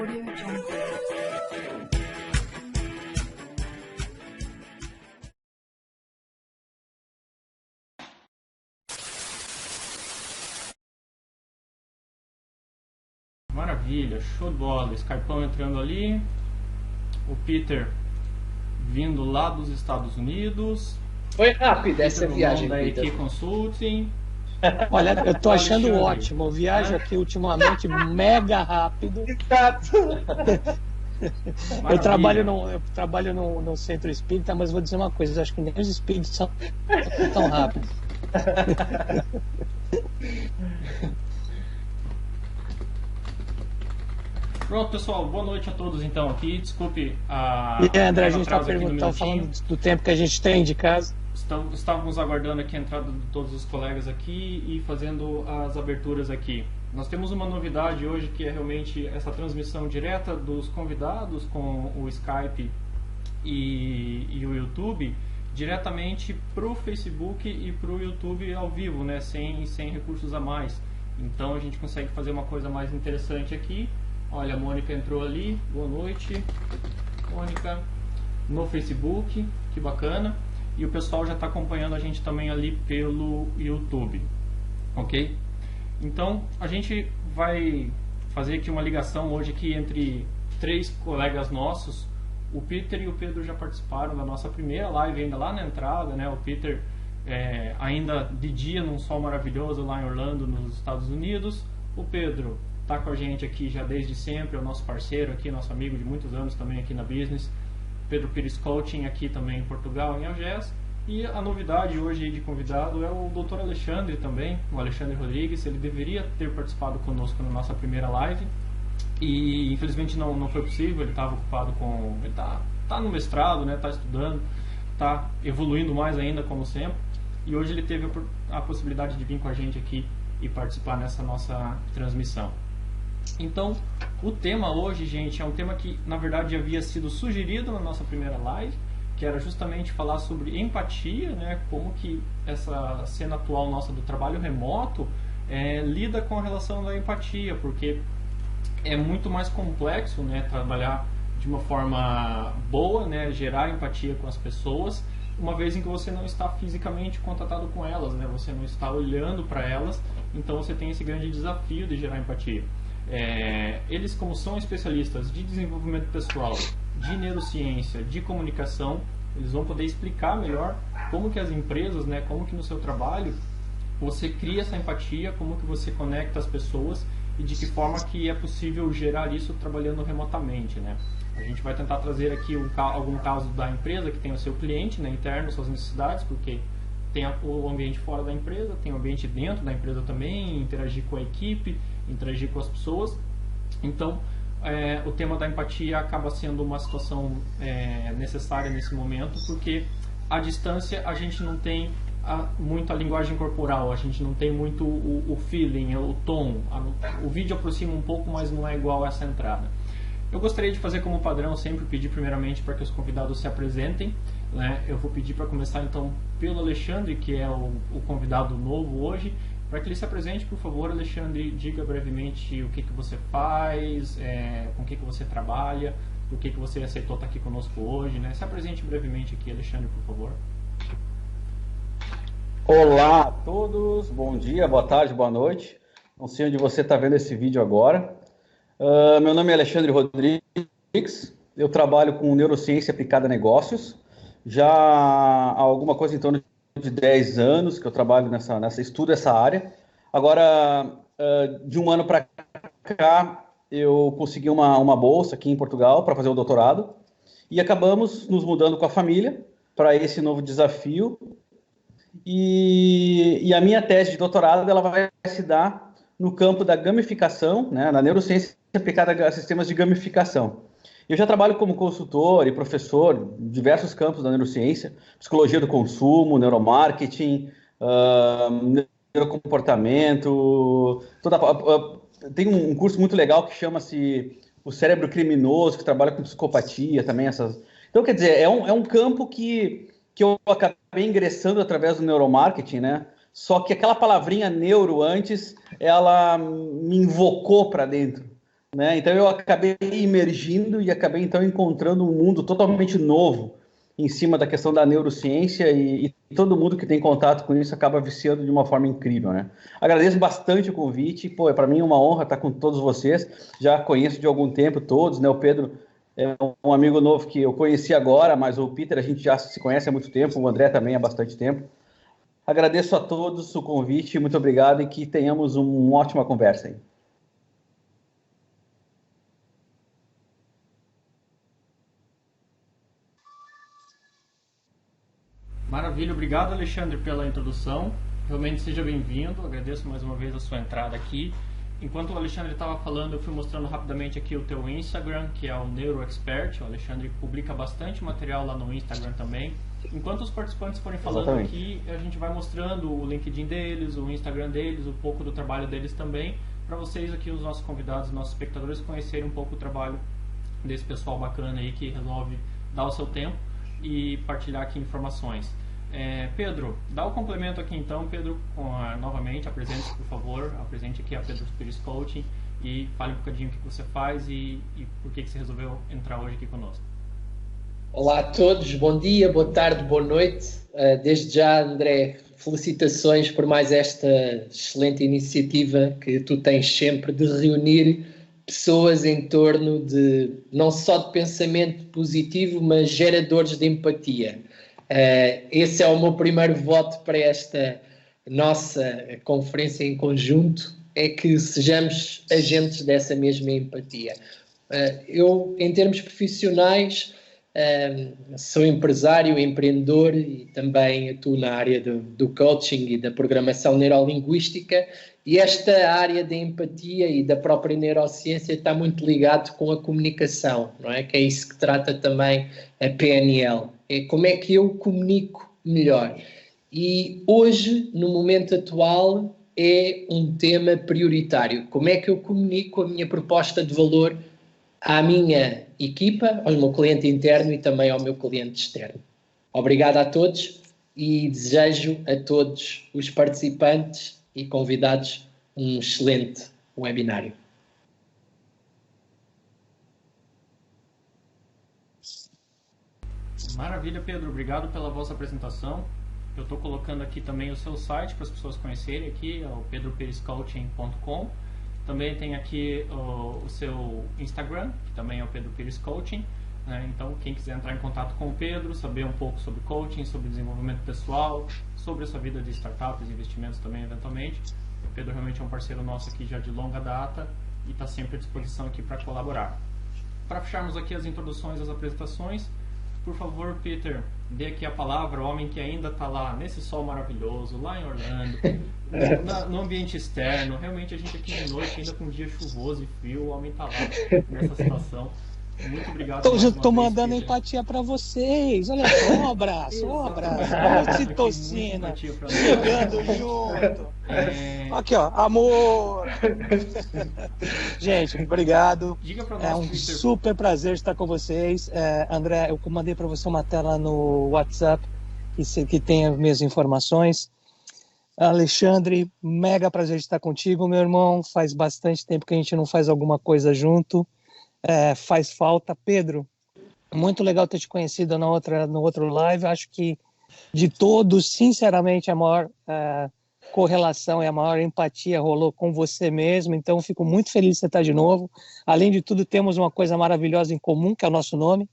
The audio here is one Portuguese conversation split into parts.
AudioJungle. Maravilha, show de bola. Skypão entrando ali. O Peter vindo lá dos Estados Unidos. Foi rápida essa viagem, da Peter. EQ Consulting. Olha, eu tô achando Alexandre. ótimo. Eu viajo aqui ultimamente mega rápido. Eu trabalho no centro espírita, mas vou dizer uma coisa, eu acho que nem os espíritos são tão rápidos. Pronto, pessoal, boa noite a todos então aqui. Desculpe a. E André, a gente atraso aqui no estava minutinho. falando do tempo que a gente tem de casa. Estávamos aguardando aqui a entrada de todos os colegas aqui e fazendo as aberturas aqui. Nós temos uma novidade hoje que é realmente essa transmissão direta dos convidados com o Skype e o YouTube diretamente para o Facebook e para o YouTube ao vivo, né? Sem recursos a mais. Então a gente consegue fazer uma coisa mais interessante aqui. Olha, a Mônica entrou ali. Boa noite, Mônica. No Facebook, que bacana. E o pessoal já está acompanhando a gente também ali pelo YouTube, ok? Então, a gente vai fazer aqui uma ligação hoje aqui entre três colegas nossos. O Peter e o Pedro já participaram da nossa primeira live, ainda lá na entrada, né? O Peter ainda de dia num sol maravilhoso lá em Orlando, nos Estados Unidos. O Pedro está com a gente aqui já desde sempre, é o nosso parceiro aqui, nosso amigo de muitos anos também aqui na Business. Pedro Pires Coaching aqui também em Portugal, em Algés. E a novidade hoje de convidado é o Dr. Alexandre também, o Alexandre Rodrigues. Ele deveria ter participado conosco na nossa primeira live e infelizmente não foi possível. Ele estava ocupado com... Ele tá no mestrado, né? Está estudando, está evoluindo mais ainda como sempre. E hoje ele teve a possibilidade de vir com a gente aqui e participar nessa nossa transmissão. Então, o tema hoje, gente, é um tema que, na verdade, havia sido sugerido na nossa primeira live, que era justamente falar sobre empatia, né? Como que essa cena atual nossa do trabalho remoto lida com a relação da empatia, porque é muito mais complexo, né? Trabalhar de uma forma boa, né? Gerar empatia com as pessoas, uma vez em que você não está fisicamente contatado com elas, né? Você não está olhando para elas, então você tem esse grande desafio de gerar empatia. Eles, como são especialistas de desenvolvimento pessoal, de neurociência, de comunicação, eles vão poder explicar melhor como que as empresas, né, como que no seu trabalho você cria essa empatia, como que você conecta as pessoas e de que forma que é possível gerar isso trabalhando remotamente, né? A gente vai tentar trazer aqui algum caso da empresa que tem o seu cliente, né, interno, suas necessidades, porque tem o ambiente fora da empresa, tem o ambiente dentro da empresa também, interagir com a equipe, interagir com as pessoas. Então, o tema da empatia acaba sendo uma situação necessária nesse momento, porque à distância a gente não tem muito a linguagem corporal, a gente não tem muito o feeling, o tom. O vídeo aproxima um pouco, mas não é igual a essa entrada. Eu gostaria de fazer como padrão, sempre pedir primeiramente para que os convidados se apresentem, né? Eu vou pedir para começar então pelo Alexandre, que é o convidado novo hoje. Para que ele se apresente, por favor, Alexandre, diga brevemente o que você faz, com o que você trabalha, por que você aceitou estar aqui conosco hoje, né? Se apresente brevemente aqui, Alexandre, por favor. Olá a todos, bom dia, boa tarde, boa noite. Não sei onde você está vendo esse vídeo agora. Meu nome é Alexandre Rodrigues, eu trabalho com neurociência aplicada a negócios. Já há alguma coisa em torno de 10 anos que eu trabalho estudo essa área. Agora, de um ano para cá, eu consegui uma bolsa aqui em Portugal para fazer o doutorado e acabamos nos mudando com a família para esse novo desafio. E a minha tese de doutorado ela vai se dar no campo da gamificação, né, na neurociência aplicada a sistemas de gamificação. Eu já trabalho como consultor e professor em diversos campos da neurociência, psicologia do consumo, neuromarketing, neurocomportamento. Tem um curso muito legal que chama-se O Cérebro Criminoso, que trabalha com psicopatia também. Então, quer dizer, é um campo que eu acabei ingressando através do neuromarketing, né? Só que aquela palavrinha neuro antes, ela me invocou para dentro. né? Então eu acabei emergindo e acabei então encontrando um mundo totalmente novo em cima da questão da neurociência e todo mundo que tem contato com isso acaba viciando de uma forma incrível, né? Agradeço bastante o convite, pô, é para mim uma honra estar com todos vocês, já conheço de algum tempo todos, né? O Pedro é um amigo novo que eu conheci agora, mas o Peter a gente já se conhece há muito tempo, o André também há bastante tempo. Agradeço a todos o convite, muito obrigado e que tenhamos uma ótima conversa aí. Maravilha, obrigado Alexandre pela introdução. Realmente seja bem-vindo, agradeço mais uma vez a sua entrada aqui. Enquanto o Alexandre estava falando, eu fui mostrando rapidamente aqui o teu Instagram, que é o NeuroExpert. O Alexandre publica bastante material lá no Instagram também. Enquanto os participantes forem falando aqui, a gente vai mostrando o LinkedIn deles, o Instagram deles, um pouco do trabalho deles também, para vocês aqui, os nossos convidados, nossos espectadores, conhecerem um pouco o trabalho desse pessoal bacana aí que resolve dar o seu tempo e partilhar aqui informações. Pedro, dá o complemento aqui então, Pedro, novamente, apresente-se por favor, apresente aqui a Pedro Pires Coaching e fale um bocadinho o que você faz e por que você resolveu entrar hoje aqui conosco. Olá a todos, bom dia, boa tarde, boa noite. Desde já, André, felicitações por mais esta excelente iniciativa que tu tens sempre de reunir pessoas em torno de, não só de pensamento positivo, mas geradores de empatia. Esse é o meu primeiro voto para esta nossa conferência em conjunto, é que sejamos agentes dessa mesma empatia. Eu, em termos profissionais, sou empresário, empreendedor e também atuo na área do coaching e da programação neurolinguística, e esta área da empatia e da própria neurociência está muito ligado com a comunicação, não é? Que é isso que trata também a PNL. É como é que eu comunico melhor. E hoje, no momento atual, é um tema prioritário. Como é que eu comunico a minha proposta de valor à minha equipa, ao meu cliente interno e também ao meu cliente externo. Obrigado a todos e desejo a todos os participantes e convidados um excelente webinário. Maravilha, Pedro. Obrigado pela vossa apresentação. Eu estou colocando aqui também o seu site para as pessoas conhecerem aqui, é o pedroperiscoaching.com. Também tem aqui o seu Instagram, que também é o Pedro Pires Coaching. Né? Então, quem quiser entrar em contato com o Pedro, saber um pouco sobre coaching, sobre desenvolvimento pessoal, sobre a sua vida de startups, investimentos também, eventualmente. O Pedro realmente é um parceiro nosso aqui já de longa data e está sempre à disposição aqui para colaborar. Para fecharmos aqui as introduções, as apresentações, por favor, Peter, dê aqui a palavra ao homem que ainda está lá, nesse sol maravilhoso, lá em Orlando, no ambiente externo. Realmente a gente aqui de noite, ainda com um dia chuvoso e frio, o homem está lá nessa situação. Muito obrigado. Estou mandando empatia para vocês. Olha só, um abraço. Ocitocina. Chegando junto. Aqui, ó, amor. Gente, obrigado. Diga pra nós, é um Peter. Super prazer estar com vocês. André, eu mandei para você uma tela no WhatsApp que tem as minhas informações. Alexandre, mega prazer de estar contigo, meu irmão. Faz bastante tempo que a gente não faz alguma coisa junto. Faz falta. Pedro, muito legal ter te conhecido no outro live. Acho que de todos, sinceramente, a maior correlação e a maior empatia rolou com você mesmo, então fico muito feliz de você estar de novo. Além de tudo, temos uma coisa maravilhosa em comum, que é o nosso nome.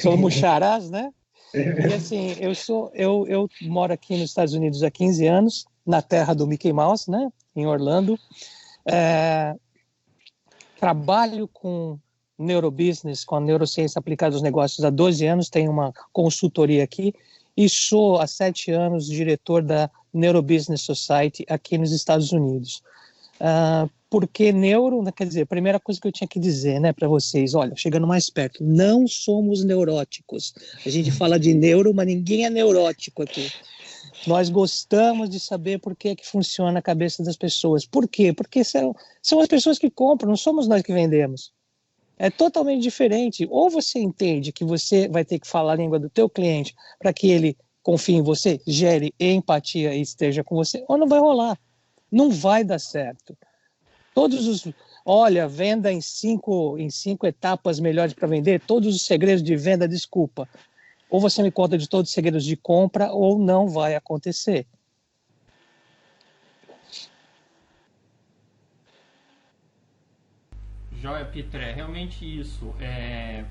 Somos xarás, né? E assim, eu moro aqui nos Estados Unidos há 15 anos, na terra do Mickey Mouse, né? Em Orlando. Trabalho com neurobusiness, com a neurociência aplicada aos negócios há 12 anos, tenho uma consultoria aqui e sou há 7 anos diretor da Neurobusiness Society aqui nos Estados Unidos. Porque neuro, quer dizer, a primeira coisa que eu tinha que dizer, né, para vocês, olha, chegando mais perto, não somos neuróticos. A gente fala de neuro, mas ninguém é neurótico aqui. Nós gostamos de saber por que funciona a cabeça das pessoas. Por quê? Porque são as pessoas que compram, não somos nós que vendemos. É totalmente diferente. Ou você entende que você vai ter que falar a língua do teu cliente para que ele confie em você, gere empatia e esteja com você, ou não vai rolar. Não vai dar certo. olha, venda em cinco etapas melhores para vender, todos os segredos de venda, desculpa. Ou você me conta de todos os segredos de compra, ou não vai acontecer. Joia, Peter, é realmente isso. É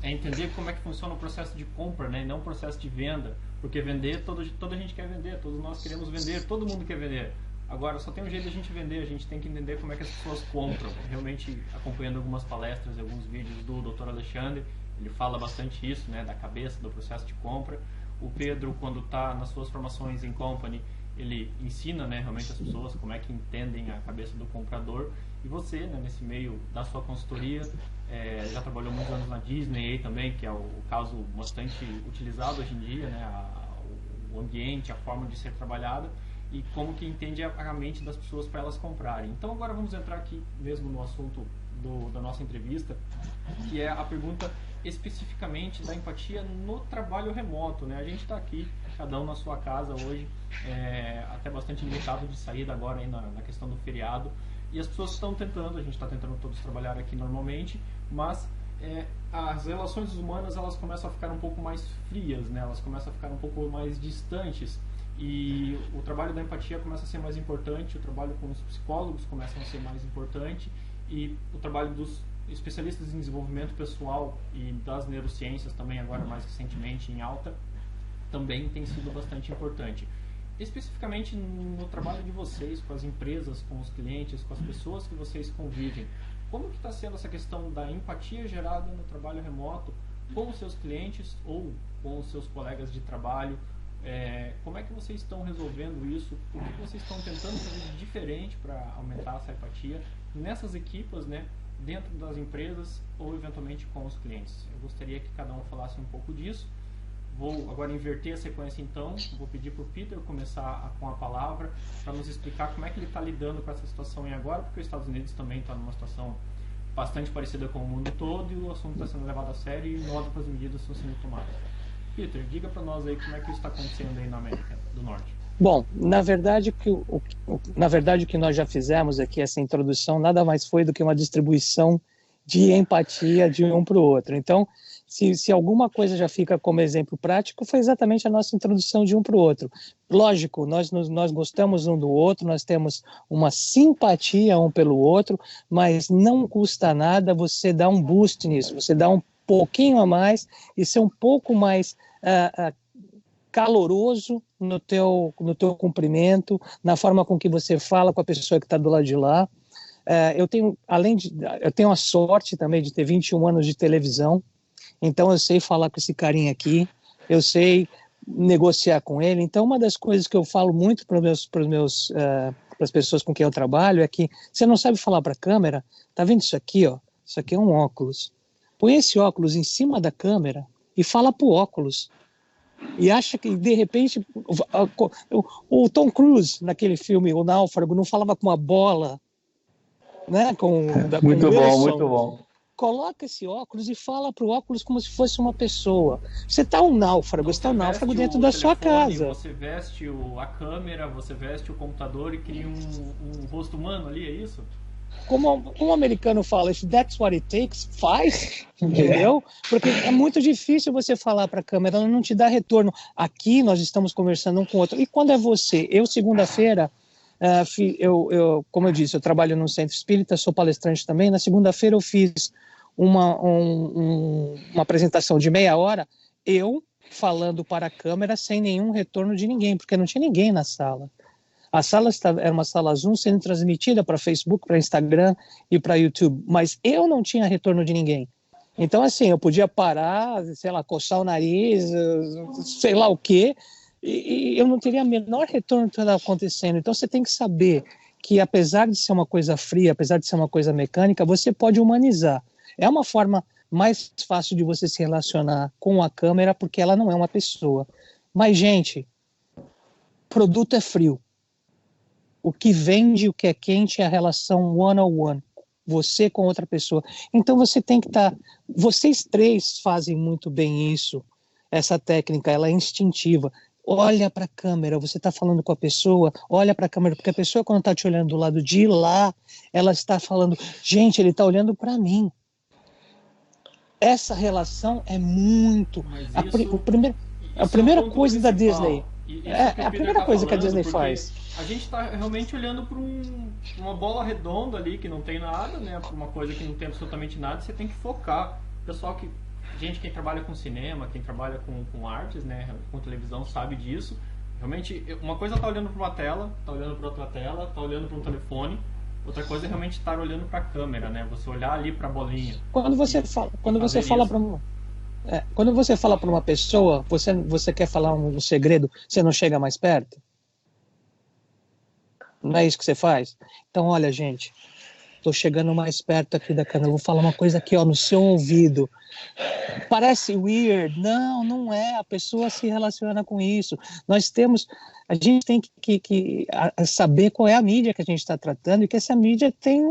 entender como é que funciona o processo de compra, né? E não o processo de venda. Porque vender, toda a gente quer vender, todos nós queremos vender, todo mundo quer vender. Agora, só tem um jeito de a gente vender, a gente tem que entender como é que as pessoas compram. Realmente, acompanhando algumas palestras e alguns vídeos do Dr. Alexandre, ele fala bastante isso, né? Da cabeça, do processo de compra. O Pedro, quando está nas suas formações em company, ele ensina, né, realmente as pessoas como é que entendem a cabeça do comprador. E você, né, nesse meio da sua consultoria, já trabalhou muitos anos na Disney aí também, que é o caso bastante utilizado hoje em dia, né, o ambiente, a forma de ser trabalhada e como que entende a mente das pessoas para elas comprarem. Então agora vamos entrar aqui mesmo no assunto da nossa entrevista, que é a pergunta especificamente da empatia no trabalho remoto, né? A gente está aqui, cada um na sua casa hoje, até bastante limitado de saída agora aí na questão do feriado, e as pessoas estão tentando, a gente está tentando todos trabalhar aqui normalmente, mas as relações humanas elas começam a ficar um pouco mais frias, né? Elas começam a ficar um pouco mais distantes, e o trabalho da empatia começa a ser mais importante, o trabalho com os psicólogos começa a ser mais importante, e o trabalho dos especialistas em desenvolvimento pessoal e das neurociências também, agora mais recentemente em alta, também tem sido bastante importante. Especificamente no trabalho de vocês, com as empresas, com os clientes, com as pessoas que vocês convivem, como que está sendo essa questão da empatia gerada no trabalho remoto com os seus clientes ou com os seus colegas de trabalho? Como é que vocês estão resolvendo isso? O que vocês estão tentando fazer de diferente para aumentar essa empatia nessas equipas, né, dentro das empresas ou eventualmente com os clientes? Eu gostaria que cada um falasse um pouco disso. Vou agora inverter a sequência então, vou pedir para o Peter começar com a palavra para nos explicar como é que ele está lidando com essa situação aí agora, porque os Estados Unidos também está numa situação bastante parecida com o mundo todo e o assunto está sendo levado a sério e novas medidas estão sendo tomadas. Peter, diga para nós aí como é que isso está acontecendo aí na América do Norte. Bom, na verdade o que nós já fizemos aqui, essa introdução, nada mais foi do que uma distribuição de empatia de um para o outro. Então, se alguma coisa já fica como exemplo prático, foi exatamente a nossa introdução de um para o outro. Lógico, nós gostamos um do outro, nós temos uma simpatia um pelo outro, mas não custa nada você dar um boost nisso, você dá um pouquinho a mais e ser um pouco mais caloroso no teu cumprimento, na forma com que você fala com a pessoa que está do lado de lá. Eu tenho a sorte também de ter 21 anos de televisão, então eu sei falar com esse carinha aqui, eu sei negociar com ele. Então uma das coisas que eu falo muito para as pessoas com quem eu trabalho é que você não sabe falar para a câmera, tá vendo isso aqui, ó? Isso aqui é um óculos. Põe esse óculos em cima da câmera e fala pro óculos. E acha que, de repente, o Tom Cruise, naquele filme O Náufrago, não falava com uma bola, né? Muito bom, muito bom. Coloca esse óculos e fala pro óculos como se fosse uma pessoa. Você está um náufrago, você está um náufrago dentro da sua casa. Você veste a câmera, você veste o computador e cria um rosto humano ali, é isso? Como um americano fala, if that's what it takes, faz, entendeu? Porque é muito difícil você falar para a câmera, ela não te dá retorno. Aqui nós estamos conversando um com o outro. E quando é você? Eu, segunda-feira, como eu disse, eu trabalho no centro espírita, sou palestrante também. Na segunda-feira eu fiz uma apresentação de meia hora, eu falando para a câmera sem nenhum retorno de ninguém, porque não tinha ninguém na sala. A sala era uma sala Zoom sendo transmitida para Facebook, para Instagram e para YouTube, mas eu não tinha retorno de ninguém. Então, assim, eu podia parar, sei lá, coçar o nariz, sei lá o quê, e eu não teria o menor retorno do que estava acontecendo. Então, você tem que saber que, apesar de ser uma coisa fria, apesar de ser uma coisa mecânica, você pode humanizar. É uma forma mais fácil de você se relacionar com a câmera, porque ela não é uma pessoa. Mas, gente, produto é frio. O que vende, o que é quente é a relação one-on-one, você com outra pessoa. Então você tem que estar... Vocês três fazem muito bem isso, essa técnica, ela é instintiva. olha para a câmera, você está falando com a pessoa, olha para a câmera, porque a pessoa quando está te olhando do lado de lá, ela está falando, gente, ele está olhando para mim. Essa relação é muito... A primeira coisa da Disney... a primeira coisa que a Disney faz. A gente está realmente olhando para uma bola redonda ali que não tem nada, né? Para uma coisa que não tem absolutamente nada, você tem que focar. Pessoal quem trabalha com cinema, quem trabalha com artes, né? Com televisão sabe disso. Realmente, uma coisa é estar olhando para uma tela, tá olhando para outra tela, tá olhando para um telefone. Outra coisa é realmente estar olhando para a câmera, né? Você olhar ali para a bolinha. Quando você fala para uma pessoa, você quer falar um segredo, você não chega mais perto? Não é isso que você faz? Então, olha, gente, estou chegando mais perto aqui da câmera, vou falar uma coisa aqui, ó, no seu ouvido. Parece weird? Não, não é. A pessoa se relaciona com isso. A gente tem que saber qual é a mídia que a gente está tratando e que essa mídia tem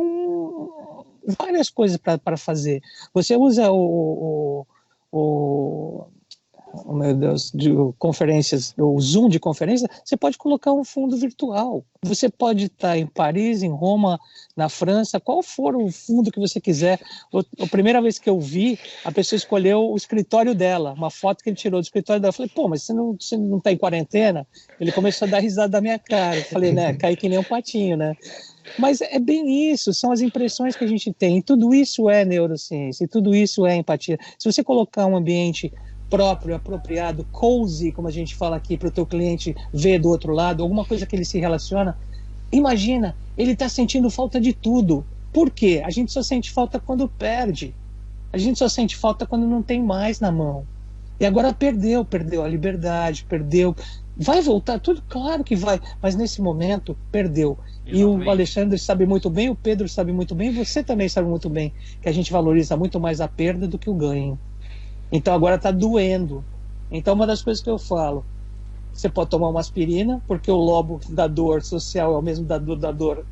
várias coisas para fazer. Você usa oh meu Deus, de conferências, o Zoom de conferência, você pode colocar um fundo virtual. Você pode estar em Paris, em Roma, na França, qual for o fundo que você quiser. A primeira vez que eu vi, a pessoa escolheu o escritório dela, uma foto que ele tirou do escritório dela. Eu falei, pô, mas você não está em quarentena? Ele começou a dar risada da minha cara. Eu falei, né, caí que nem um patinho, né? Mas é bem isso, são as impressões que a gente tem. E tudo isso é neurociência, e tudo isso é empatia. Se você colocar um ambiente próprio, apropriado, cozy, como a gente fala aqui, para o teu cliente ver do outro lado, alguma coisa que ele se relaciona, imagina, ele está sentindo falta de tudo. Por quê? A gente só sente falta quando perde. A gente só sente falta quando não tem mais na mão. E agora perdeu a liberdade, vai voltar, tudo claro que vai, mas nesse momento perdeu. Exatamente. E o Alexandre sabe muito bem, o Pedro sabe muito bem, você também sabe muito bem que a gente valoriza muito mais a perda do que o ganho. Então agora está doendo. Então uma das coisas que eu falo, você pode tomar uma aspirina, porque o lobo da dor social é o mesmo da dor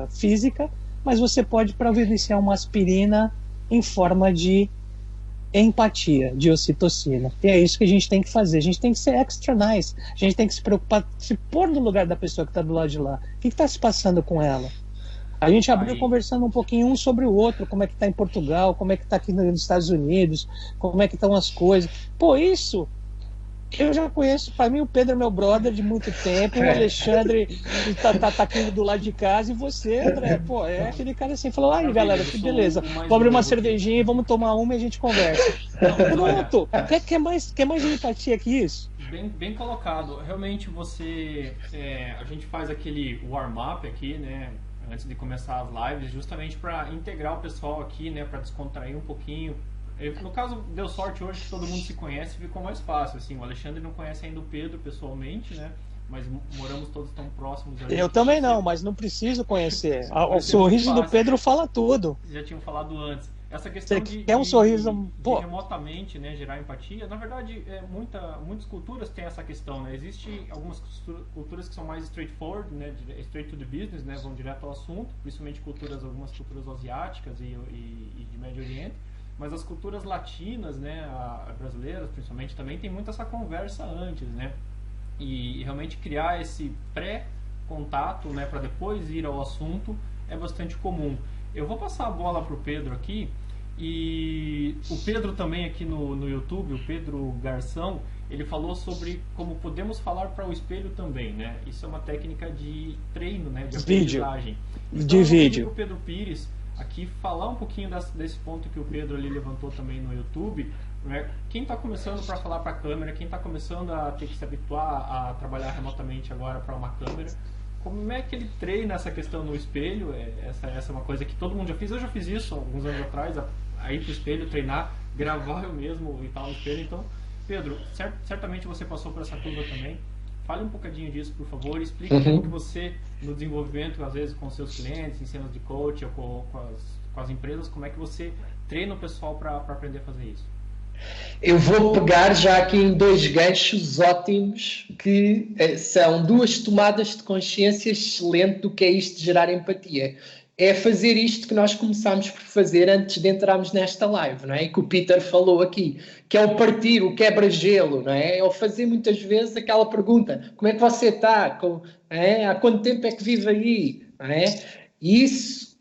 física, mas você pode providenciar uma aspirina em forma de empatia, de ocitocina. E é isso que a gente tem que fazer. A gente tem que ser extra nice. A gente tem que se preocupar, se pôr no lugar da pessoa que está do lado de lá. O que está se passando com ela? A gente abriu conversando um pouquinho um sobre o outro, como é que está em Portugal, como é que está aqui nos Estados Unidos, como é que estão as coisas. Pô, isso eu já conheço. Para mim o Pedro é meu brother de muito tempo, o Alexandre tá aqui do lado de casa, e você, André, pô, é aquele cara assim, falou, ai galera, que beleza, vou abrir uma cervejinha e vamos tomar uma e a gente conversa. Pronto, quer mais empatia que isso? Bem colocado. Realmente a gente faz aquele warm-up aqui, né, antes de começar as lives, justamente para integrar o pessoal aqui, né, para descontrair um pouquinho. No caso, deu sorte hoje que todo mundo se conhece, ficou mais fácil. Assim, o Alexandre não conhece ainda o Pedro pessoalmente, né? Mas moramos todos tão próximos. Eu também não, mas não preciso conhecer. O sorriso do Pedro fala tudo. Já tinham falado antes. Essa questão de remotamente, né, gerar empatia, na verdade, muitas culturas têm essa questão, né? Existem algumas culturas que são mais straightforward, né, straight to the business, né, vão direto ao assunto, principalmente algumas culturas asiáticas e de Médio Oriente. Mas as culturas latinas, né, brasileiras principalmente, também tem muito essa conversa antes, né? E realmente criar esse pré-contato, né, para depois ir ao assunto é bastante comum. Eu vou passar a bola para o Pedro aqui, e o Pedro também aqui no YouTube, o Pedro Garção, ele falou sobre como podemos falar para o espelho também, né? Isso é uma técnica de treino, né, de aprendizagem. De vídeo. O Pedro Pires aqui falar um pouquinho desse ponto que o Pedro ali levantou também no YouTube, né? Quem está começando para falar para a câmera, quem está começando a ter que se habituar a trabalhar remotamente agora para uma câmera, como é que ele treina essa questão no espelho? Essa é uma coisa que todo mundo já fez. Eu já fiz isso alguns anos atrás, a ir para o espelho, treinar, gravar eu mesmo e tal no espelho. Então, Pedro, certamente você passou por essa curva também. Fale um bocadinho disso, por favor, explique como que você, no desenvolvimento, às vezes com seus clientes, em cenas de coach ou com as empresas, como é que você treina o pessoal para aprender a fazer isso? Eu vou pegar já aqui em dois ganchos ótimos, que são duas tomadas de consciência excelentes do que é isto de gerar empatia. é fazer isto que nós começámos por fazer antes de entrarmos nesta live, não é? E que o Peter falou aqui, que é o partir, o quebra-gelo, não é? É o fazer muitas vezes aquela pergunta, como é que você está? Há quanto tempo é que vive aí? Não é? E isso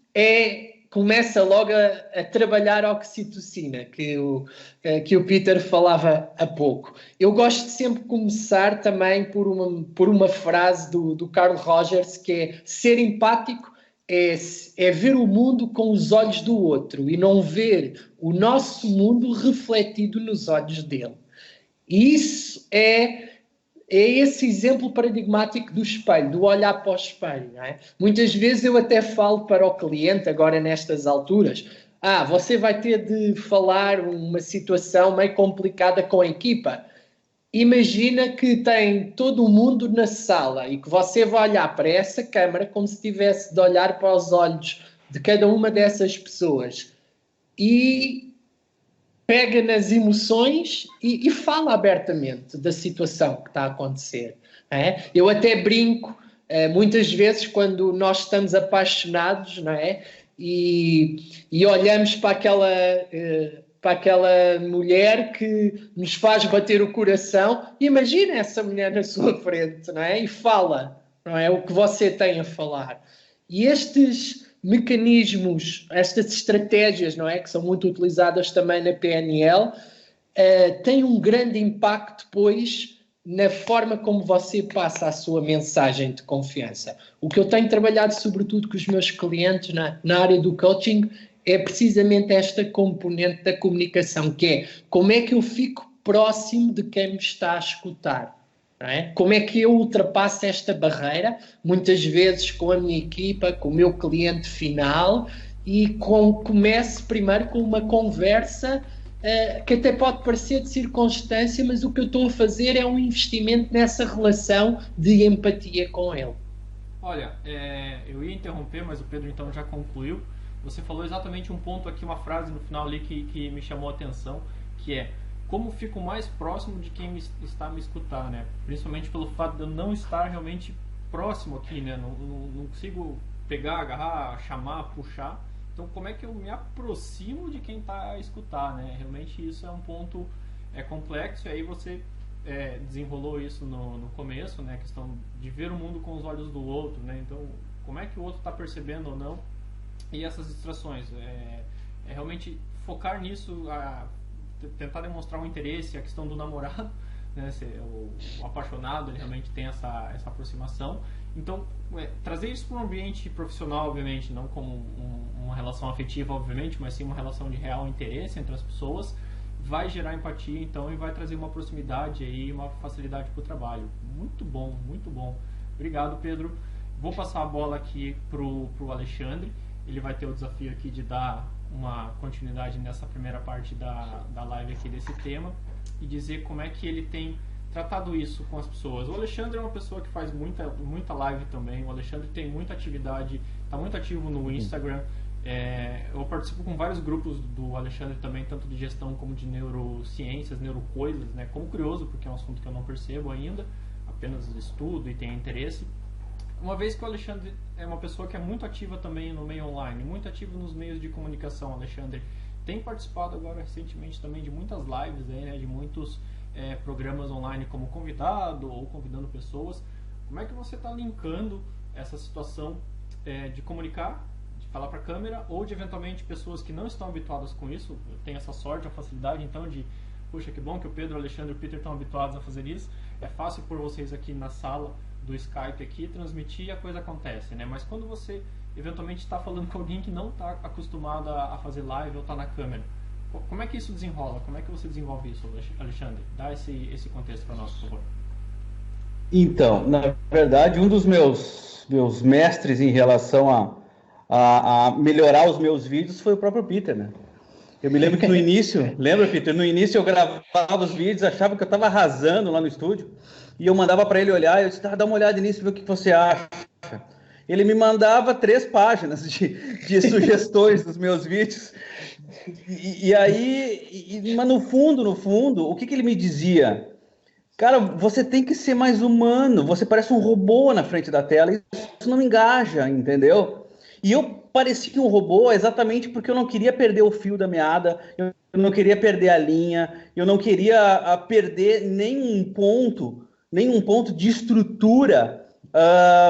começa logo a trabalhar a oxitocina, que o Peter falava há pouco. Eu gosto de sempre começar também por uma frase do Carl Rogers, que é ser empático é ver o mundo com os olhos do outro e não ver o nosso mundo refletido nos olhos dele. E isso é esse exemplo paradigmático do espelho, do olhar para o espelho. Não é? Muitas vezes eu até falo para o cliente, agora nestas alturas, você vai ter de falar uma situação meio complicada com a equipa. Imagina que tem todo o mundo na sala e que você vai olhar para essa câmara como se tivesse de olhar para os olhos de cada uma dessas pessoas e pega nas emoções e fala abertamente da situação que está a acontecer. Não é? Eu até brinco, muitas vezes, quando nós estamos apaixonados, não é? E olhamos para aquela mulher que nos faz bater o coração, imagina essa mulher na sua frente, não é? E fala, não é? O que você tem a falar. E estes mecanismos, estas estratégias, não é? Que são muito utilizadas também na PNL, têm um grande impacto depois na forma como você passa a sua mensagem de confiança. O que eu tenho trabalhado sobretudo com os meus clientes na área do coaching é precisamente esta componente da comunicação, que é como é que eu fico próximo de quem me está a escutar. Não é? Como é que eu ultrapasso esta barreira, muitas vezes com a minha equipa, com o meu cliente final, e comece primeiro com uma conversa que até pode parecer de circunstância, mas o que eu estou a fazer é um investimento nessa relação de empatia com ele. Olha, eu ia interromper, mas o Pedro então já concluiu. Você falou exatamente um ponto aqui, uma frase no final ali que me chamou a atenção, que é como fico mais próximo de quem está a me escutar, né? Principalmente pelo fato de eu não estar realmente próximo aqui, né? Não consigo pegar, agarrar, chamar, puxar. Então, como é que eu me aproximo de quem está a escutar, né? Realmente isso é um ponto complexo, e aí você desenrolou isso no começo, né? A questão de ver o mundo com os olhos do outro, né? Então, como é que o outro está percebendo ou não? E essas distrações, realmente focar nisso, tentar demonstrar um interesse, a questão do namorado, né, o apaixonado, ele realmente tem essa aproximação. Então, trazer isso para um ambiente profissional, obviamente, não como uma relação afetiva, obviamente, mas sim uma relação de real interesse entre as pessoas, vai gerar empatia, então, e vai trazer uma proximidade e uma facilidade para o trabalho. Muito bom, muito bom. Obrigado, Pedro. Vou passar a bola aqui para o Alexandre. Ele vai ter o desafio aqui de dar uma continuidade nessa primeira parte da live aqui desse tema e dizer como é que ele tem tratado isso com as pessoas. O Alexandre é uma pessoa que faz muita live também. O Alexandre tem muita atividade, está muito ativo no Instagram. Eu participo com vários grupos do Alexandre também, tanto de gestão como de neurociências, neurocoisas, né? Como curioso, porque é um assunto que eu não percebo ainda, apenas estudo e tenho interesse. Uma vez que o Alexandre é uma pessoa que é muito ativa também no meio online, muito ativo nos meios de comunicação, Alexandre tem participado agora recentemente também de muitas lives, né, de muitos programas online como convidado ou convidando pessoas. Como é que você está linkando essa situação de comunicar, de falar para a câmera, ou de eventualmente pessoas que não estão habituadas com isso, tem essa sorte, a facilidade então de, puxa, que bom que o Pedro, o Alexandre e o Peter estão habituados a fazer isso, é fácil por vocês aqui na sala do Skype aqui, transmitir e a coisa acontece, né? Mas quando você eventualmente está falando com alguém que não está acostumado a fazer live ou está na câmera, como é que isso desenrola? Como é que você desenvolve isso, Alexandre? Dá esse contexto para nós, por favor. Então, na verdade, um dos meus mestres em relação a melhorar os meus vídeos foi o próprio Peter, né? Eu me lembro que no início, lembra, Peter? No início eu gravava os vídeos, achava que eu estava arrasando lá no estúdio, e eu mandava para ele olhar, eu disse, dá uma olhada nisso, ver o que você acha. Ele me mandava 3 páginas de sugestões dos meus vídeos, mas no fundo, o que ele me dizia? Cara, você tem que ser mais humano, você parece um robô na frente da tela, isso não me engaja, entendeu? E eu parecia um robô exatamente porque eu não queria perder o fio da meada, eu não queria perder a linha, eu não queria perder nenhum ponto de estrutura,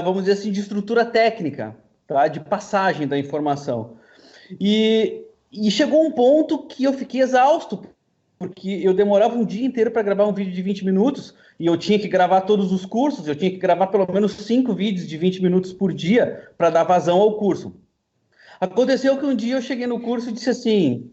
vamos dizer assim, de estrutura técnica, tá? De passagem da informação. E chegou um ponto que eu fiquei exausto, porque eu demorava um dia inteiro para gravar um vídeo de 20 minutos, e eu tinha que gravar todos os cursos, eu tinha que gravar pelo menos 5 vídeos de 20 minutos por dia para dar vazão ao curso. Aconteceu que um dia eu cheguei no curso e disse assim,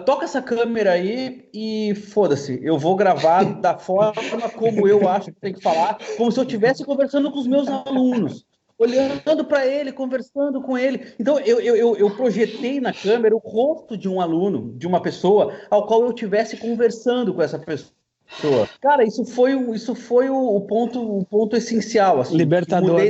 toca essa câmera aí e foda-se, eu vou gravar da forma como eu acho que tem que falar, como se eu estivesse conversando com os meus alunos, olhando para ele, conversando com ele. Então, eu projetei na câmera o rosto de um aluno, de uma pessoa, ao qual eu estivesse conversando com essa pessoa. Cara, isso foi o ponto essencial. Assim, libertador.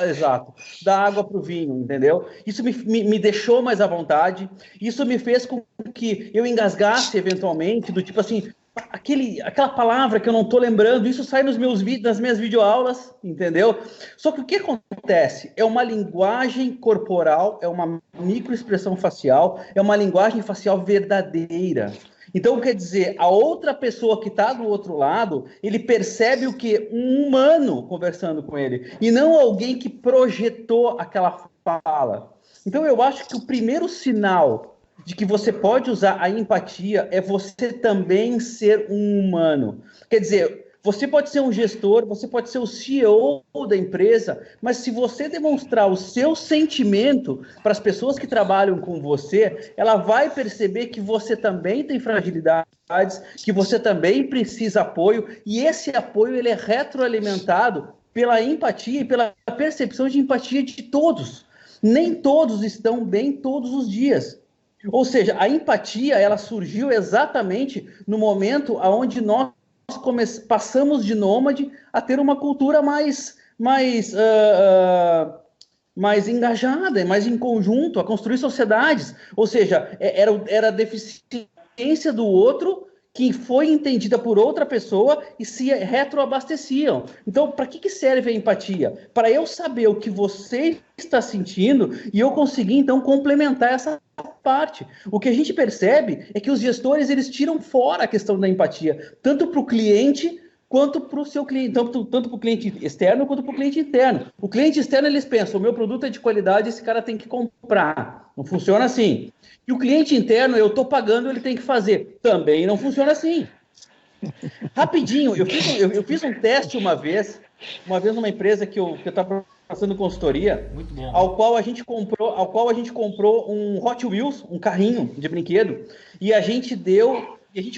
Exato, da água para o vinho, entendeu? Isso me deixou mais à vontade, isso me fez com que eu engasgasse eventualmente, do tipo assim, aquela palavra que eu não estou lembrando, isso sai nos meus vídeos, nas minhas videoaulas, entendeu? Só que o que acontece? É uma linguagem corporal, é uma microexpressão facial, é uma linguagem facial verdadeira. Então, quer dizer, a outra pessoa que está do outro lado, ele percebe o quê? Um humano conversando com ele, e não alguém que projetou aquela fala. Então, eu acho que o primeiro sinal de que você pode usar a empatia é você também ser um humano. Quer dizer, você pode ser um gestor, você pode ser o CEO da empresa, mas se você demonstrar o seu sentimento para as pessoas que trabalham com você, ela vai perceber que você também tem fragilidades, que você também precisa apoio, e esse apoio ele é retroalimentado pela empatia e pela percepção de empatia de todos. Nem todos estão bem todos os dias. Ou seja, a empatia ela surgiu exatamente no momento onde nós passamos de nômade a ter uma cultura mais engajada, mais em conjunto, a construir sociedades. Ou seja, era a deficiência do outro que foi entendida por outra pessoa e se retroabasteciam. Então, para que serve a empatia? Para eu saber o que você está sentindo e eu conseguir, então, complementar essa parte. O que a gente percebe é que os gestores eles tiram fora a questão da empatia, tanto para o cliente quanto para o seu cliente, tanto para o cliente externo quanto para o cliente interno. O cliente externo eles pensam, o meu produto é de qualidade, esse cara tem que comprar. Não funciona assim. E o cliente interno, eu estou pagando, ele tem que fazer. Também não funciona assim. Rapidinho, eu fiz um teste uma vez numa empresa que eu estava passando consultoria, muito bom, ao qual a gente comprou um Hot Wheels, um carrinho de brinquedo, e a gente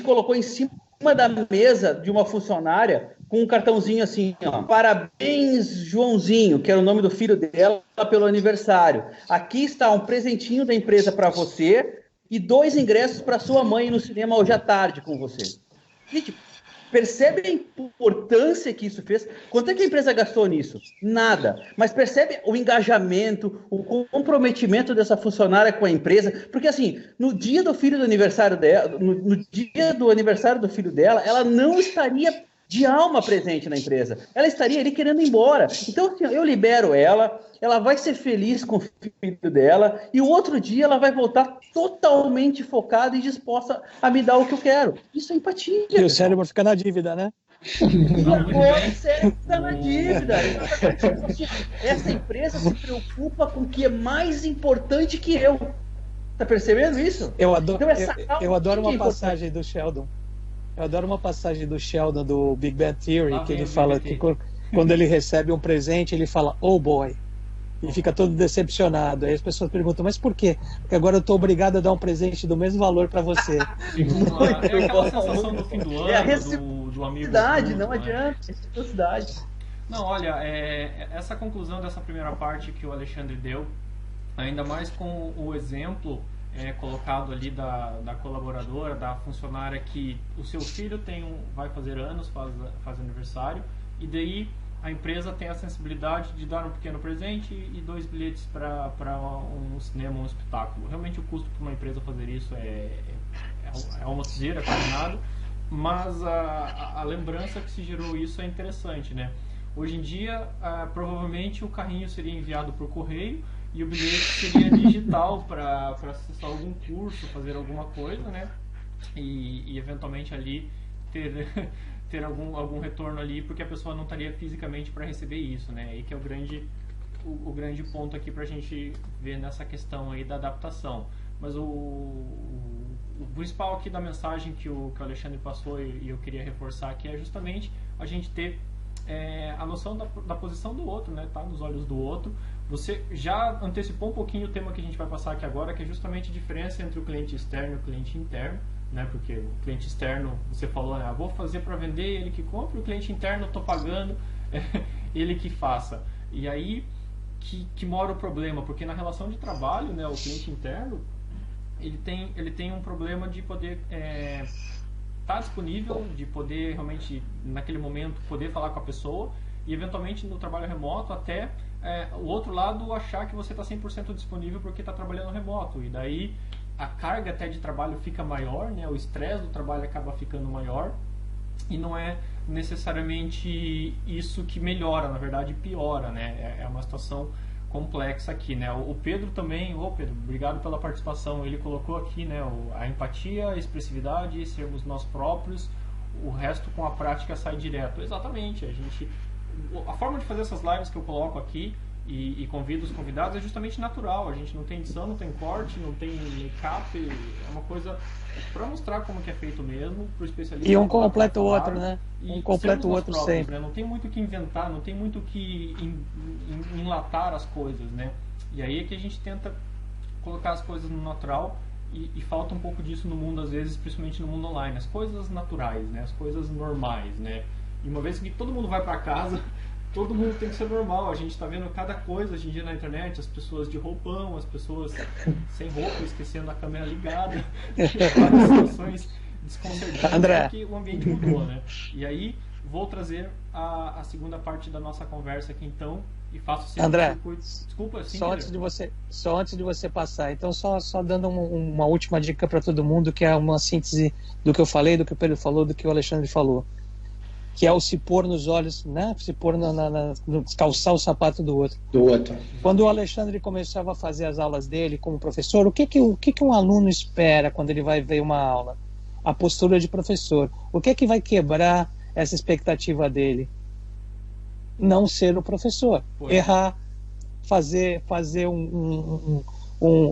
colocou em cima da mesa de uma funcionária com um cartãozinho assim, ó, parabéns Joãozinho, que era o nome do filho dela, pelo aniversário. Aqui está um presentinho da empresa para você e 2 ingressos para sua mãe no cinema hoje à tarde com você. Gente, percebe a importância que isso fez? Quanto é que a empresa gastou nisso? Nada. Mas percebe o engajamento, o comprometimento dessa funcionária com a empresa? Porque assim, no dia do aniversário dela, no dia do aniversário do filho dela, ela não estaria de alma presente na empresa. Ela estaria ali querendo ir embora. Então, assim, eu libero ela vai ser feliz com o filho dela, e o outro dia ela vai voltar totalmente focada e disposta a me dar o que eu quero. Isso é empatia. E o cérebro fica na dívida, né? O cérebro fica na dívida. Essa empresa se preocupa com o que é mais importante que eu. Tá percebendo isso? Eu adoro uma passagem do Sheldon. Eu adoro uma passagem do Sheldon do Big Bang Theory, que ele fala que quando ele recebe um presente, ele fala, oh boy, e fica todo decepcionado. Aí as pessoas perguntam, mas por quê? Porque agora eu estou obrigado a dar um presente do mesmo valor para você. É aquela sensação do fim do ano, é a do amigo. Não adianta, reciprocidade. Não, olha, essa conclusão dessa primeira parte que o Alexandre deu, ainda mais com o exemplo colocado ali da colaboradora, da funcionária, que o seu filho vai fazer anos, faz aniversário, e daí a empresa tem a sensibilidade de dar um pequeno presente e 2 bilhetes para um cinema, um espetáculo. Realmente o custo para uma empresa fazer isso é uma sujeira, quase nada, mas a lembrança que se gerou isso é interessante, né? Hoje em dia, provavelmente o carrinho seria enviado por correio e o bilhete seria digital para acessar algum curso, fazer alguma coisa, né? E eventualmente ali ter algum retorno ali, porque a pessoa não estaria fisicamente para receber isso, né? Aí que é o grande ponto aqui para a gente ver nessa questão aí da adaptação. Mas o principal aqui da mensagem que o Alexandre passou e eu queria reforçar aqui é justamente a gente ter a noção da posição do outro, né? Tá nos olhos do outro. Você já antecipou um pouquinho o tema que a gente vai passar aqui agora, que é justamente a diferença entre o cliente externo e o cliente interno, né? Porque o cliente externo, você falou, né? Vou fazer para vender, ele que compra, o cliente interno eu estou pagando, ele que faça. E aí que mora o problema, porque na relação de trabalho, né? O cliente interno ele tem um problema de poder estar disponível, de poder realmente, naquele momento, poder falar com a pessoa e, eventualmente, no trabalho remoto, até o outro lado achar que você está 100% disponível porque está trabalhando remoto. E daí a carga até de trabalho fica maior, né? O estresse do trabalho acaba ficando maior e não é necessariamente isso que melhora, na verdade piora, né? É uma situação complexa aqui, né? O Pedro também, Pedro, obrigado pela participação. Ele colocou aqui, né, a empatia, a expressividade, sermos nós próprios, o resto com a prática sai direto. Exatamente, a forma de fazer essas lives que eu coloco aqui e convido os convidados é justamente natural. A gente não tem edição, não tem corte, não tem make-up, é uma coisa para mostrar como que é feito mesmo, para o especialista. E um completa o outro, né? Um completa o outro sempre. Né? Não tem muito o que inventar, não tem muito o que enlatar as coisas, né? E aí é que a gente tenta colocar as coisas no natural e falta um pouco disso no mundo, às vezes, principalmente no mundo online. As coisas naturais, né? As coisas normais, né? E uma vez que todo mundo vai para casa, todo mundo tem que ser normal. A gente está vendo cada coisa hoje em dia na internet, as pessoas de roupão, as pessoas sem roupa, esquecendo a câmera ligada, várias situações desconcertantes, André, porque o ambiente mudou, né? E aí vou trazer a segunda parte da nossa conversa aqui então e faço sempre André, desculpa, sim, só antes de você passar, então só dando uma última dica para todo mundo, que é uma síntese do que eu falei, do que o Pedro falou, do que o Alexandre falou, que é o se pôr nos olhos, né? Se pôr no calçar o sapato do outro. Quando o Alexandre começava a fazer as aulas dele como professor, o que um aluno espera quando ele vai ver uma aula? A postura de professor. O que vai quebrar essa expectativa dele? Não ser o professor. Errar, fazer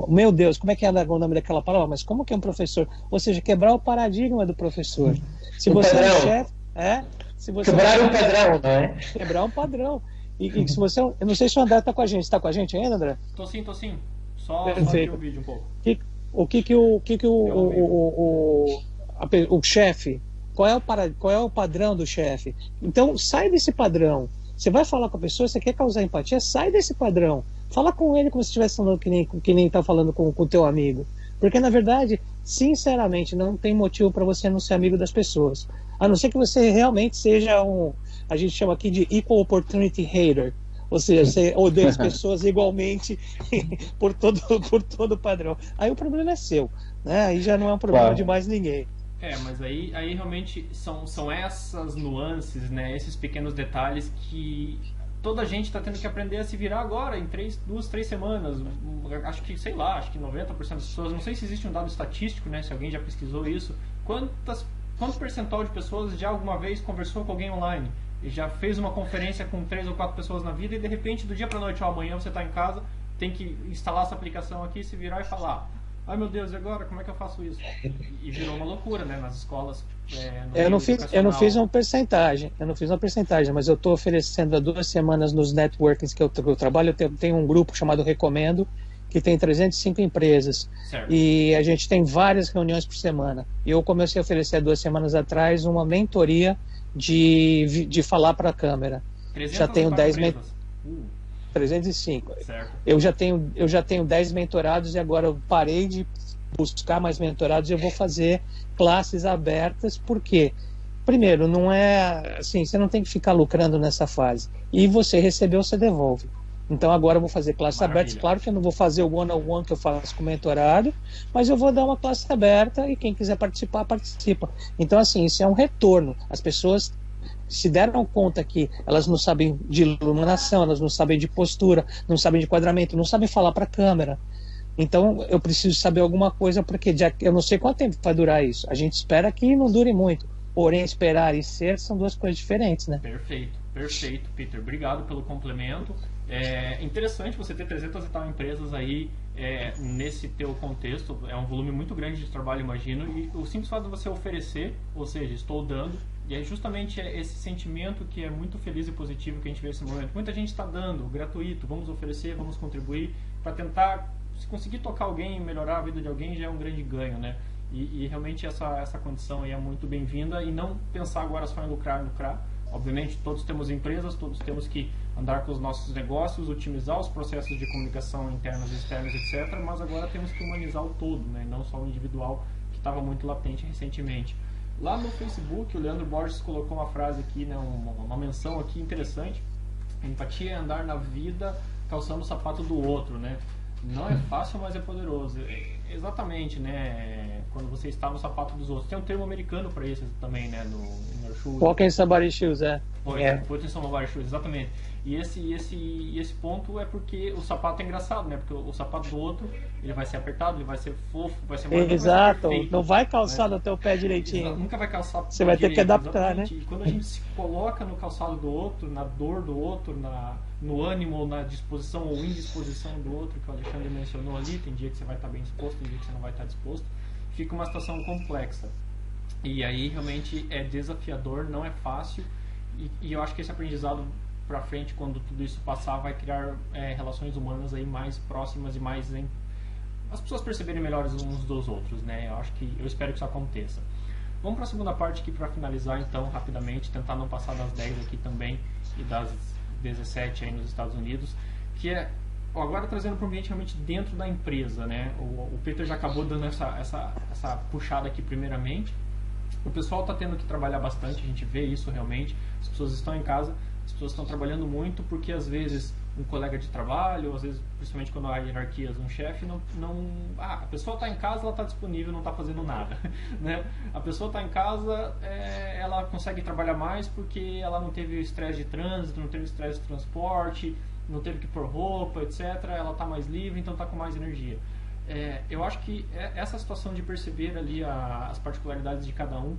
meu Deus, como é que é o nome daquela palavra? Mas como que é um professor? Ou seja, quebrar o paradigma do professor. Se você é chefe, quebrar um padrão, não é? Quebrar um padrão. E se você, eu não sei se o André está com a gente. Está com a gente ainda, André? Tô sim. Só ver o vídeo um pouco. O chefe, qual é o padrão do chefe? Então sai desse padrão. Você vai falar com a pessoa, você quer causar empatia, sai desse padrão. Fala com ele como se estivesse falando que nem está falando com o teu amigo. Porque na verdade, sinceramente, não tem motivo para você não ser amigo das pessoas. A não ser que você realmente seja a gente chama aqui de equal opportunity hater. Ou seja, você odeia as pessoas igualmente por todo padrão. Aí o problema é seu, né? Aí já não é um problema de mais ninguém. Mas aí realmente são essas nuances, né? Esses pequenos detalhes que toda a gente está tendo que aprender a se virar agora, em 2, 3 semanas. Acho que 90% das pessoas, não sei se existe um dado estatístico, né? Se alguém já pesquisou isso. Quanto percentual de pessoas já alguma vez conversou com alguém online? E já fez uma conferência com 3 ou 4 pessoas na vida e de repente, do dia para noite ou amanhã, você está em casa, tem que instalar essa aplicação aqui, se virar e falar: ai meu Deus, e agora? Como é que eu faço isso? E virou uma loucura, né? Nas escolas. Eu não fiz uma percentagem, mas eu estou oferecendo há 2 semanas nos networkings que eu trabalho. Eu tenho um grupo chamado Recomendo, que tem 305 empresas. Certo. E a gente tem várias reuniões por semana. E eu comecei a oferecer há 2 semanas atrás uma mentoria de falar para a câmera. Já tenho 10 305. Certo. Eu já tenho 10 mentorados e agora eu parei de buscar mais mentorados e eu vou fazer classes abertas, porque primeiro, não é assim, você não tem que ficar lucrando nessa fase. E você recebeu, você devolve. Então agora eu vou fazer classes abertas. Claro que eu não vou fazer o one-on-one que eu faço com o mentorado, mas eu vou dar uma classe aberta e quem quiser participar, participa. Então assim, isso é um retorno. As pessoas se deram conta que elas não sabem de iluminação, elas não sabem de postura, não sabem de enquadramento, não sabem falar para a câmera. Então eu preciso saber alguma coisa, porque eu não sei quanto tempo vai durar isso. A gente espera que não dure muito, porém esperar e ser são duas coisas diferentes, né? Perfeito, Peter. Obrigado pelo complemento. É interessante você ter 300 e tal empresas aí nesse teu contexto. É um volume muito grande de trabalho, imagino. E o simples fato de você oferecer, ou seja, estou dando, e é justamente esse sentimento que é muito feliz e positivo que a gente vê nesse momento. Muita gente está dando, gratuito, vamos oferecer, vamos contribuir, para tentar, se conseguir tocar alguém, melhorar a vida de alguém, já é um grande ganho, né? E realmente essa condição aí é muito bem-vinda, e não pensar agora só em lucrar. Obviamente, todos temos empresas, todos temos que andar com os nossos negócios, otimizar os processos de comunicação internos e externos, etc. Mas agora temos que humanizar o todo, né? Não só o individual, que estava muito latente recentemente. Lá no Facebook, o Leandro Borges colocou uma frase aqui, né? uma menção aqui interessante. Empatia é andar na vida calçando o sapato do outro, né? Não é fácil, mas é poderoso. Exatamente, né? Quando você está no sapato dos outros. Tem um termo americano para isso também, né? No Inner Shoes. Walking somebody shoes, Put in somebody shoes, exatamente. E esse ponto é porque o sapato é engraçado, né? Porque o sapato do outro, ele vai ser apertado, ele vai ser fofo, vai ser mais exato, não vai calçar no teu pé direitinho. Nunca vai calçar. Você vai ter que adaptar, exatamente. né? E quando a gente se coloca no calçado do outro, na dor do outro, no ânimo, ou na disposição ou indisposição do outro, que o Alexandre mencionou ali, tem dia que você vai estar bem disposto, tem dia que você não vai estar disposto, fica uma situação complexa. E aí realmente é desafiador, não é fácil, e eu acho que esse aprendizado para frente, quando tudo isso passar, vai criar relações humanas aí mais próximas e mais as pessoas perceberem melhores uns dos outros, né? Eu espero que isso aconteça. Vamos para a segunda parte aqui para finalizar, então, rapidamente, tentar não passar das 10 aqui também e das 17 aí nos Estados Unidos, que é agora trazendo para o ambiente realmente dentro da empresa, né? O Peter já acabou dando essa puxada aqui primeiramente. O pessoal está tendo que trabalhar bastante, a gente vê isso realmente. As pessoas estão em casa, as pessoas estão trabalhando muito porque às vezes um colega de trabalho, ou às vezes, principalmente quando há hierarquias, um chefe a pessoa está em casa, ela está disponível, não está fazendo nada, né? A pessoa está em casa, ela consegue trabalhar mais porque ela não teve estresse de trânsito, não teve estresse de transporte, não teve que pôr roupa, etc. Ela está mais livre, então está com mais energia. Eu acho que essa situação de perceber ali as particularidades de cada um,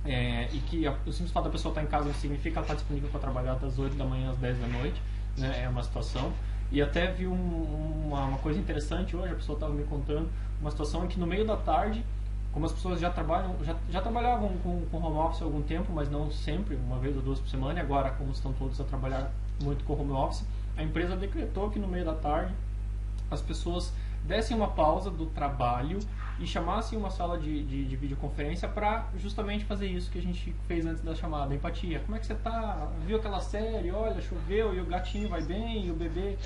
e que o simples fato da pessoa estar em casa não significa que ela está disponível para trabalhar das 8 da manhã às 10 da noite, né? É uma situação. E até vi uma coisa interessante hoje, a pessoa estava me contando, uma situação em que no meio da tarde, como as pessoas já trabalhavam com home office há algum tempo, mas não sempre, uma vez ou duas por semana, e agora como estão todos a trabalhar muito com home office, a empresa decretou que no meio da tarde as pessoas dessem uma pausa do trabalho e chamassem uma sala de videoconferência para justamente fazer isso que a gente fez antes da chamada, empatia. Como é que você tá? Viu aquela série? Olha, choveu e o gatinho vai bem e o bebê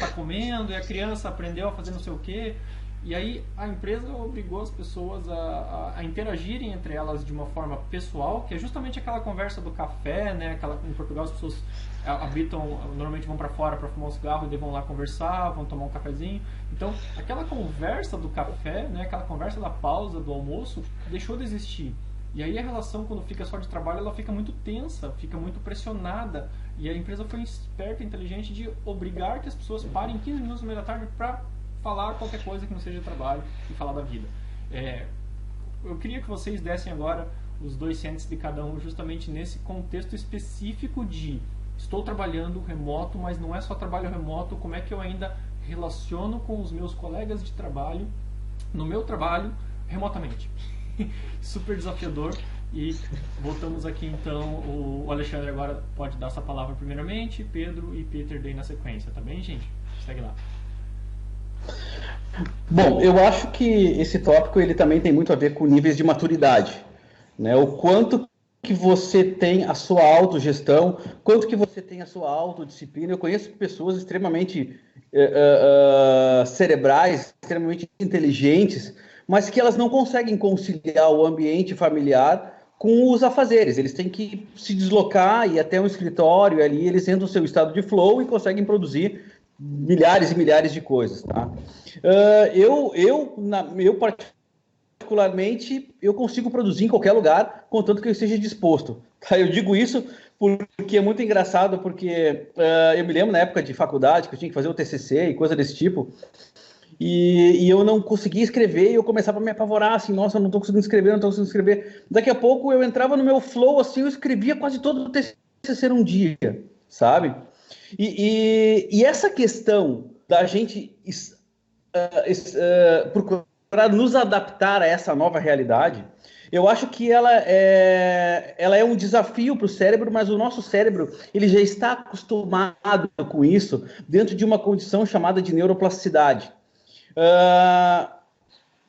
tá comendo e a criança aprendeu a fazer não sei o quê. E aí a empresa obrigou as pessoas a interagirem entre elas de uma forma pessoal, que é justamente aquela conversa do café, né? Em Portugal as pessoas normalmente vão para fora para fumar um cigarro e daí vão lá conversar, vão tomar um cafezinho. Então aquela conversa do café, né? Aquela conversa da pausa do almoço deixou de existir. E aí a relação, quando fica só de trabalho, ela fica muito tensa, fica muito pressionada. E a empresa foi esperta, inteligente de obrigar que as pessoas parem 15 minutos no meio da tarde para falar qualquer coisa que não seja trabalho e falar da vida. Eu queria que vocês dessem agora os 2 cents de cada um justamente nesse contexto específico de estou trabalhando remoto, mas não é só trabalho remoto, como é que eu ainda relaciono com os meus colegas de trabalho, no meu trabalho, remotamente. Super desafiador. E voltamos aqui então, o Alexandre agora pode dar essa palavra primeiramente, Pedro e Peter daí na sequência, tá bem, gente? Segue lá. Bom, eu acho que esse tópico ele também tem muito a ver com níveis de maturidade, né? O quanto que você tem a sua autogestão, quanto que você tem a sua autodisciplina. Eu conheço pessoas extremamente cerebrais, extremamente inteligentes, mas que elas não conseguem conciliar o ambiente familiar com os afazeres. Eles têm que se deslocar e ir até um escritório, e ali eles entram no seu estado de flow e conseguem produzir milhares e milhares de coisas, tá? Eu particularmente, eu consigo produzir em qualquer lugar, contanto que eu esteja disposto. Tá? Eu digo isso porque é muito engraçado, porque eu me lembro na época de faculdade, que eu tinha que fazer o TCC e coisa desse tipo, e eu não conseguia escrever, e eu começava a me apavorar, assim, nossa, eu não estou conseguindo escrever, não estou conseguindo escrever. Daqui a pouco eu entrava no meu flow, assim, eu escrevia quase todo o TCC num dia, sabe? E essa questão da gente procurar nos adaptar a essa nova realidade, eu acho que ela é um desafio para o cérebro, mas o nosso cérebro ele já está acostumado com isso dentro de uma condição chamada de neuroplasticidade.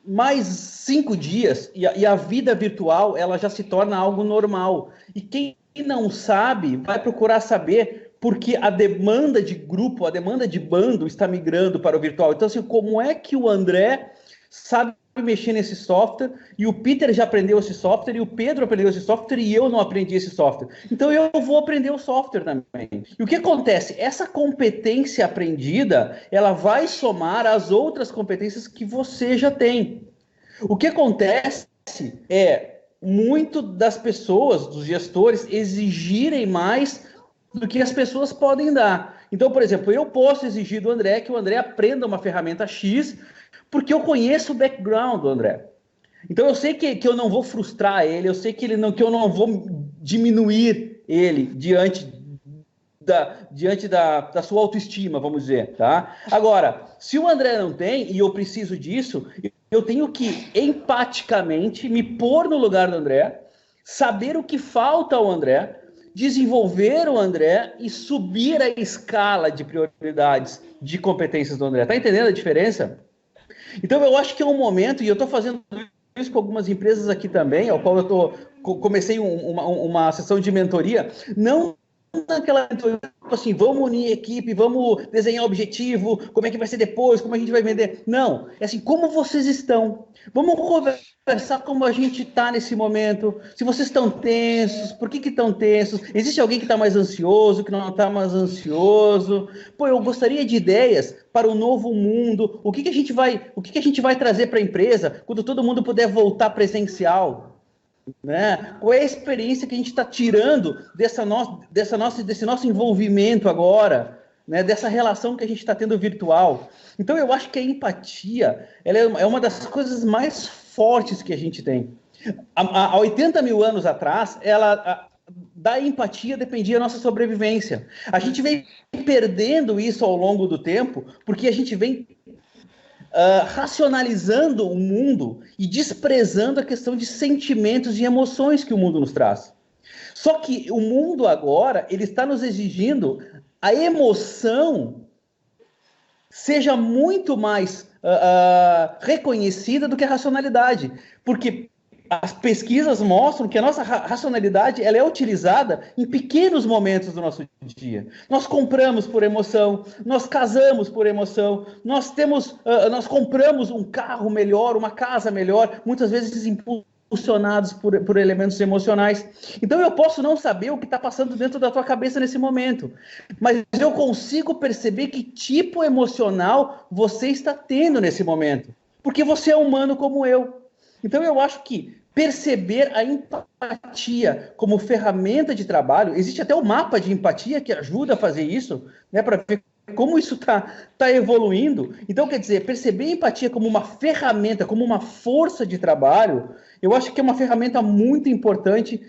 Mais 5 dias e a vida virtual ela já se torna algo normal. E quem não sabe vai procurar saber porque a demanda de grupo, a demanda de bando está migrando para o virtual. Então, assim, como é que o André sabe mexer nesse software, e o Peter já aprendeu esse software, e o Pedro aprendeu esse software, e eu não aprendi esse software. Então eu vou aprender o software também. E o que acontece? Essa competência aprendida, ela vai somar às outras competências que você já tem. O que acontece é muito das pessoas, dos gestores, exigirem mais do que as pessoas podem dar. Então, por exemplo, eu posso exigir do André que o André aprenda uma ferramenta X, porque eu conheço o background do André. Então eu sei que eu não vou frustrar ele, eu sei que eu não vou diminuir ele diante da sua autoestima, vamos dizer, tá? Agora, se o André não tem, e eu preciso disso, eu tenho que empaticamente me pôr no lugar do André, saber o que falta ao André, desenvolver o André e subir a escala de prioridades de competências do André. Tá entendendo a diferença? Então eu acho que é um momento, e eu estou fazendo isso com algumas empresas aqui também, ao qual eu comecei uma sessão de mentoria, não naquela mentoria, assim, vamos unir equipe, vamos desenhar objetivo, como é que vai ser depois, como a gente vai vender. Não, é assim, como vocês estão? Vamos conversar como a gente está nesse momento, se vocês estão tensos, por que estão tensos? Existe alguém que está mais ansioso, que não está mais ansioso? Pô, eu gostaria de ideias para o novo mundo, o que a gente vai trazer para a empresa quando todo mundo puder voltar presencial? Né? Qual é a experiência que a gente está tirando desse nosso envolvimento agora, né? Dessa relação que a gente está tendo virtual? Então eu acho que a empatia ela é uma das coisas mais fortes que a gente tem. Há 80 mil anos atrás, da empatia dependia a nossa sobrevivência. A gente vem perdendo isso ao longo do tempo, porque a gente vem racionalizando o mundo e desprezando a questão de sentimentos e emoções que o mundo nos traz. Só que o mundo agora, ele está nos exigindo a emoção seja muito mais reconhecida do que a racionalidade. Porque as pesquisas mostram que a nossa racionalidade ela é utilizada em pequenos momentos do nosso dia. Nós compramos por emoção, nós casamos por emoção, nós compramos um carro melhor, uma casa melhor, muitas vezes impulsionados por elementos emocionais. Então eu posso não saber o que está passando dentro da tua cabeça nesse momento, mas eu consigo perceber que tipo emocional você está tendo nesse momento, porque você é humano como eu. Então eu acho que perceber a empatia como ferramenta de trabalho, existe até o mapa de empatia que ajuda a fazer isso, né, para ver como isso tá evoluindo. Então, quer dizer, perceber a empatia como uma ferramenta, como uma força de trabalho, eu acho que é uma ferramenta muito importante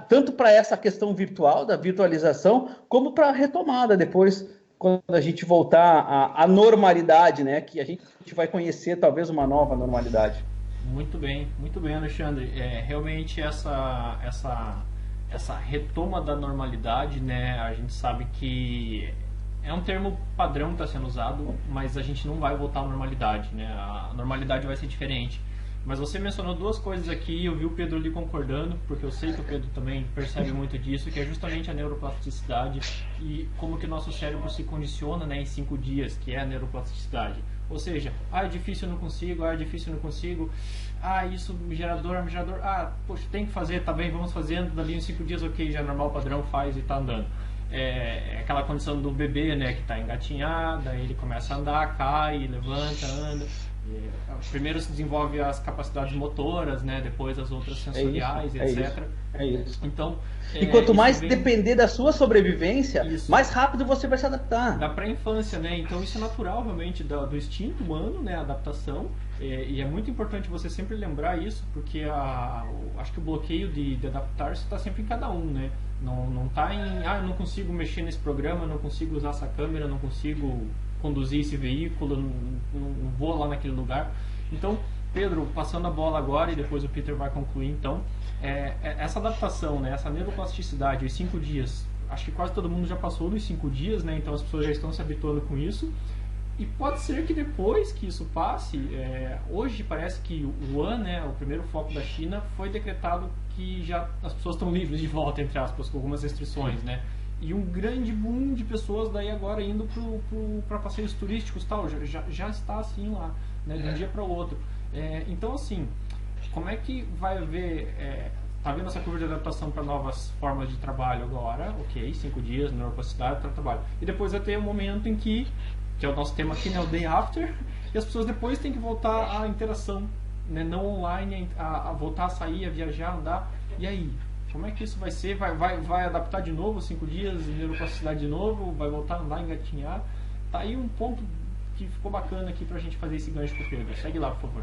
tanto para essa questão virtual, da virtualização, como para a retomada depois, quando a gente voltar à normalidade, né, que a gente vai conhecer talvez uma nova normalidade. Muito bem, Alexandre. Realmente essa retoma da normalidade, né? A gente sabe que é um termo padrão que está sendo usado, mas a gente não vai voltar à normalidade, né? A normalidade vai ser diferente. Mas você mencionou duas coisas aqui, eu vi o Pedro ali concordando, porque eu sei que o Pedro também percebe muito disso, que é justamente a neuroplasticidade e como que o nosso cérebro se condiciona, né, em 5 dias, que é a neuroplasticidade. Ou seja, é difícil, eu não consigo, é difícil, eu não consigo, isso me gera dor, poxa, tem que fazer, tá bem, vamos fazendo, dali em 5 dias, ok, já é normal, padrão, faz e tá andando. É aquela condição do bebê, né, que tá engatinhado, aí ele começa a andar, cai, levanta, anda. Primeiro se desenvolve as capacidades motoras, né? Depois as outras sensoriais, etc. É isso. Então, e quanto mais depender da sua sobrevivência, mais rápido você vai se adaptar. Da pré-infância, né? Então isso é natural realmente do instinto humano, né? A adaptação. E é muito importante você sempre lembrar isso, porque acho que o bloqueio de adaptar-se está sempre em cada um, né? Não está em, eu não consigo mexer nesse programa, não consigo usar essa câmera, não consigo conduzir esse veículo, não vou lá naquele lugar. Então, Pedro, passando a bola agora e depois o Peter vai concluir, então, essa adaptação, né, essa neuroplasticidade, os 5 dias, acho que quase todo mundo já passou dos 5 dias, né, então as pessoas já estão se habituando com isso, e pode ser que depois que isso passe, hoje parece que o Wuhan, né, o primeiro foco da China, foi decretado que já as pessoas estão livres de volta, entre aspas, com algumas restrições, né, e um grande boom de pessoas daí agora indo para passeios turísticos, tal, já está assim lá, né, de um dia para o outro. Então, assim, como é que vai haver... Está vendo essa curva de adaptação para novas formas de trabalho agora? Ok, 5 dias, neuroplasticidade para trabalho. E depois vai ter um momento em que é o nosso tema aqui, né, o day after, e as pessoas depois têm que voltar à interação, né, não online, a voltar a sair, a viajar, a andar. E aí? Como é que isso vai ser? Vai adaptar de novo 5 dias, neuroplasticidade de novo? Vai voltar a andar, engatinhar? Tá aí um ponto que ficou bacana aqui pra gente fazer esse gancho com o Pedro. Segue lá, por favor.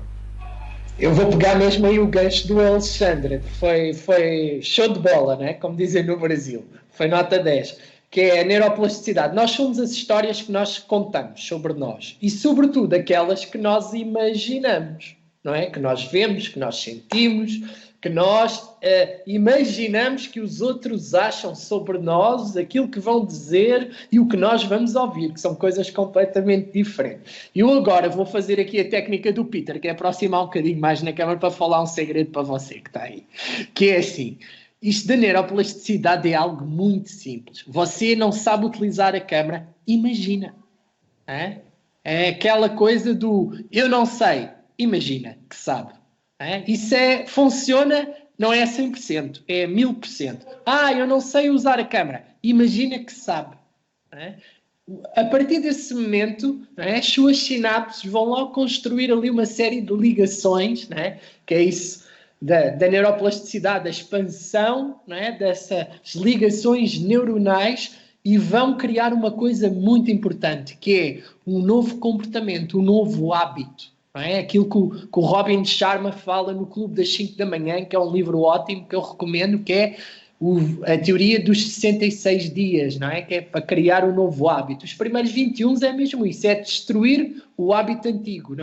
Eu vou pegar mesmo aí o gancho do Alexandre. Foi show de bola, né? Como dizem no Brasil. Foi nota 10. Que é a neuroplasticidade. Nós somos as histórias que nós contamos sobre nós. E, sobretudo, aquelas que nós imaginamos. Não é? Que nós vemos, que nós sentimos, que nós imaginamos que os outros acham sobre nós, aquilo que vão dizer e o que nós vamos ouvir, que são coisas completamente diferentes. Eu agora vou fazer aqui a técnica do Peter, que é aproximar um bocadinho mais na câmera para falar um segredo para você que está aí. Que é assim, isto da neuroplasticidade é algo muito simples. Você não sabe utilizar a câmera, imagina. É aquela coisa do eu não sei, imagina que sabe. Isso funciona, não é 100%, é 1000%. Eu não sei usar a câmera. Imagina que sabe. A partir desse momento, as suas sinapses vão logo construir ali uma série de ligações, que é isso da neuroplasticidade, da expansão, dessas ligações neuronais, e vão criar uma coisa muito importante, que é um novo comportamento, um novo hábito. Aquilo que o Robin Sharma fala no Clube das 5 da manhã, que é um livro ótimo que eu recomendo, que é a teoria dos 66 dias, que é para criar um novo hábito. Os primeiros 21 é mesmo isso, é destruir o hábito antigo.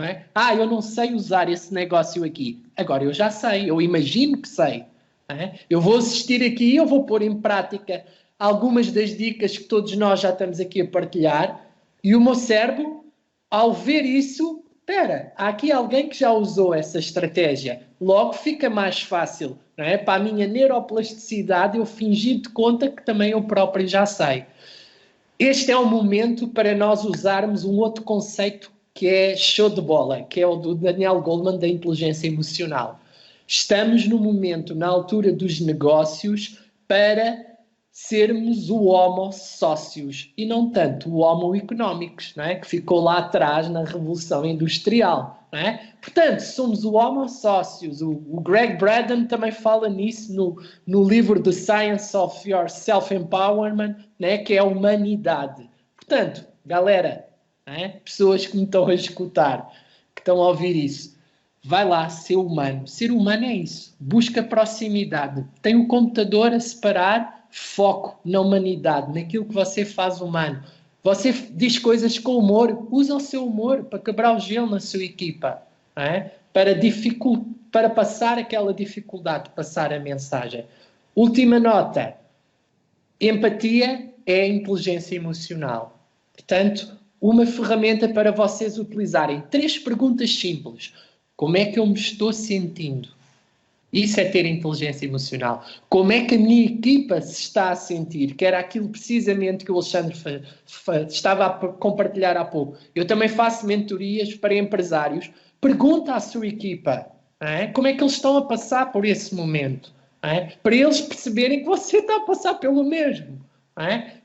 Eu não sei usar esse negócio aqui. Agora eu já sei, eu imagino que sei. Eu vou assistir aqui, eu vou pôr em prática algumas das dicas que todos nós já estamos aqui a partilhar, e o meu cérebro, ao ver isso, há aqui alguém que já usou essa estratégia. Logo fica mais fácil, para a minha neuroplasticidade eu fingir de conta que também eu próprio já sei. Este é um momento para nós usarmos um outro conceito que é show de bola, que é o do Daniel Goleman da inteligência emocional. Estamos no momento, na altura dos negócios, para sermos o homo socios e não tanto o homo económicos, que ficou lá atrás na Revolução Industrial. Portanto, somos o homo socios. O Greg Braden também fala nisso no livro The Science of Your Self-Empowerment, que é a humanidade. Portanto, galera, pessoas que me estão a escutar, que estão a ouvir isso, vai lá, ser humano. Ser humano é isso. Busca proximidade. Tem o computador a separar foco na humanidade, naquilo que você faz humano. Você diz coisas com humor, usa o seu humor para quebrar o gelo na sua equipa, para passar aquela dificuldade, passar a mensagem. Última nota, empatia é inteligência emocional. Portanto, uma ferramenta para vocês utilizarem. 3 perguntas simples. Como é que eu me estou sentindo? Isso é ter inteligência emocional. Como é que a minha equipa se está a sentir? Que era aquilo precisamente que o Alexandre estava a compartilhar há pouco. Eu também faço mentorias para empresários. Pergunta à sua equipa como é que eles estão a passar por esse momento. Para eles perceberem que você está a passar pelo mesmo.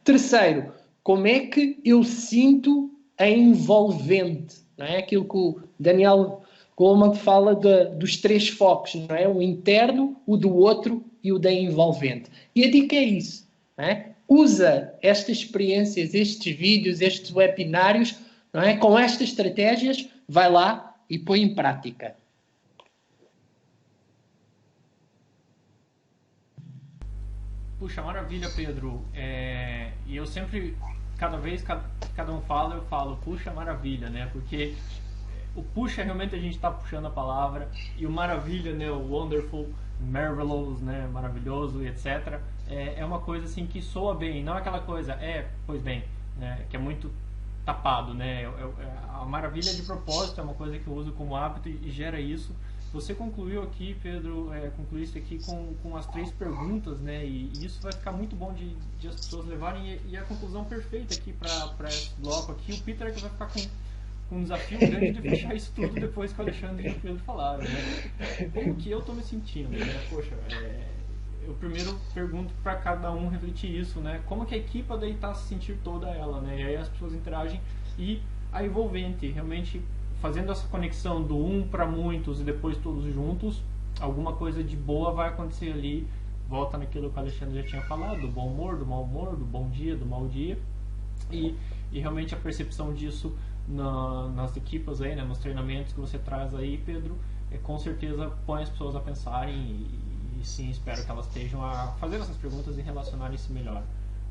Terceiro, como é que eu sinto a envolvente? não é? Aquilo que o Daniel Goleman fala dos 3 focos, não é? O interno, o do outro e o da envolvente. E a dica é isso, não é? Usa estas experiências, estes vídeos, estes webinários, não é? Com estas estratégias, vai lá e põe em prática. Puxa, maravilha, Pedro. E eu sempre, cada vez que cada um fala, eu falo, puxa, maravilha, né? Porque o puxa, realmente a gente está puxando a palavra, e o maravilha, né? O wonderful, marvelous, né? Maravilhoso, etc. É uma coisa assim que soa bem, não é aquela coisa, pois bem, né? Que é muito tapado, né? A maravilha de propósito é uma coisa que eu uso como hábito e gera isso. Você concluiu aqui, Pedro, concluísse aqui com as 3 perguntas, né? E isso vai ficar muito bom de as pessoas levarem, e a conclusão perfeita aqui para esse bloco aqui. O Peter é que vai ficar com um desafio grande de fechar isso tudo depois que o Alexandre e o Pedro falaram, né? Como que eu estou me sentindo, né? Poxa, eu primeiro pergunto para cada um refletir isso, né? Como que a equipe daí está se sentir toda ela, né? E aí as pessoas interagem, e a envolvente, realmente fazendo essa conexão do para muitos e depois todos juntos, alguma coisa de boa vai acontecer ali. Volta naquilo que o Alexandre já tinha falado, do bom humor, do mau humor, do bom dia, do mau dia, e realmente a percepção disso nas equipas aí, né, nos treinamentos que você traz aí, Pedro, com certeza põe as pessoas a pensarem, e sim, espero que elas estejam a fazer essas perguntas e relacionarem-se melhor.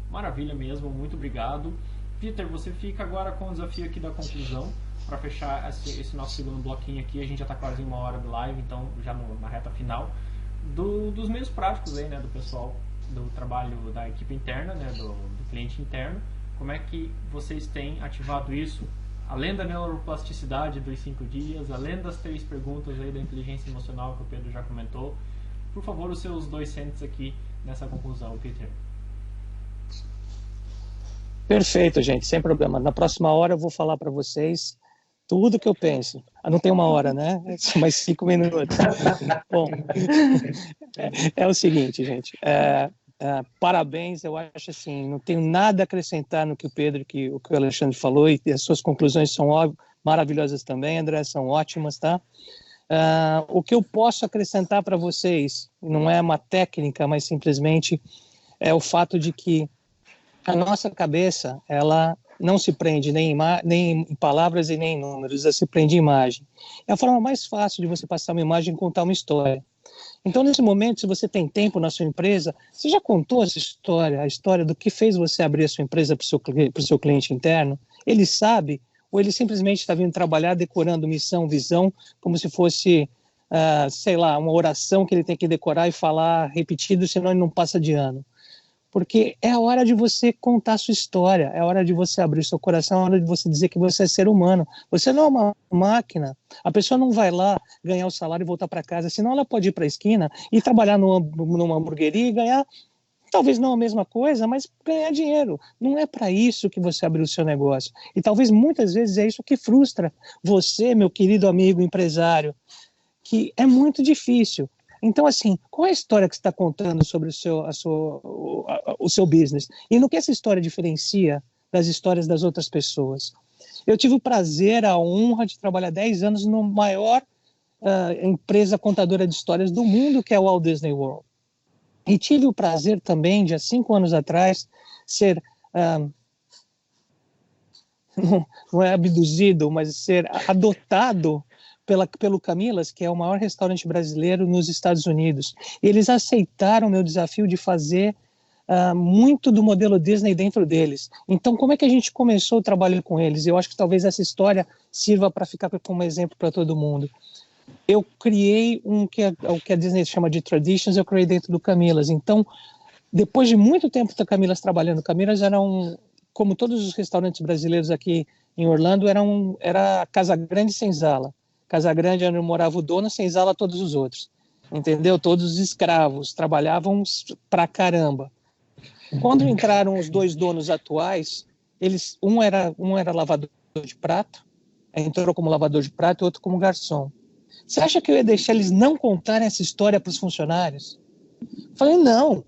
Maravilha mesmo, muito obrigado. Peter, você fica agora com o desafio aqui da conclusão, para fechar esse nosso segundo bloquinho aqui. A gente já está quase em 1 hora de live, então já na reta final, dos meios práticos aí, né, do pessoal, do trabalho da equipe interna, né, do cliente interno. Como é que vocês têm ativado isso, além da neuroplasticidade dos 5 dias, além das 3 perguntas aí da inteligência emocional que o Pedro já comentou? Por favor, os seus 2 cents aqui nessa conclusão, Peter. Perfeito, gente, sem problema. Na próxima hora eu vou falar para vocês tudo que eu penso. Não tem 1 hora, né? São mais 5 minutos. Bom, é o seguinte, gente. Parabéns, eu acho assim, não tenho nada a acrescentar no que o Pedro, o que o Alexandre falou, e as suas conclusões são maravilhosas também, André, são ótimas, tá? O que eu posso acrescentar para vocês, não é uma técnica, mas simplesmente é o fato de que a nossa cabeça, ela não se prende nem em palavras e nem em números, ela se prende em imagem. É a forma mais fácil de você passar uma imagem e contar uma história. Então, nesse momento, se você tem tempo na sua empresa, você já contou essa história, a história do que fez você abrir a sua empresa para o seu cliente interno? Ele sabe, ou ele simplesmente está vindo trabalhar decorando missão, visão, como se fosse, sei lá, uma oração que ele tem que decorar e falar repetido, senão ele não passa de ano? Porque é a hora de você contar a sua história, é a hora de você abrir seu coração, é a hora de você dizer que você é ser humano. Você não é uma máquina. A pessoa não vai lá ganhar o salário e voltar para casa, senão ela pode ir para a esquina e trabalhar numa hamburgueria e ganhar, talvez não a mesma coisa, mas ganhar dinheiro. Não é para isso que você abriu o seu negócio. E talvez muitas vezes é isso que frustra você, meu querido amigo empresário, que é muito difícil. Então, assim, qual é a história que você está contando sobre o seu business? E no que essa história diferencia das histórias das outras pessoas? Eu tive o prazer, a honra de trabalhar 10 anos na maior empresa contadora de histórias do mundo, que é o Walt Disney World. E tive o prazer também, de há 5 anos atrás, ser, não é abduzido, mas ser adotado pelo Camilas, que é o maior restaurante brasileiro nos Estados Unidos. Eles aceitaram o meu desafio de fazer muito do modelo Disney dentro deles. Então, como é que a gente começou o trabalho com eles? Eu acho que talvez essa história sirva para ficar como exemplo para todo mundo. Eu criei o que a Disney chama de Traditions, eu criei dentro do Camilas. Então, depois de muito tempo da Camilas trabalhando, Camilas era como todos os restaurantes brasileiros aqui em Orlando, era Casa Grande sem Senzala. Casa Grande onde morava o dono, Senzala todos os outros. Entendeu? Todos os escravos, trabalhavam pra caramba. Quando entraram os 2 donos atuais, um era lavador de prato, entrou como lavador de prato e outro como garçom. Você acha que eu ia deixar eles não contarem essa história para os funcionários? Falei, não,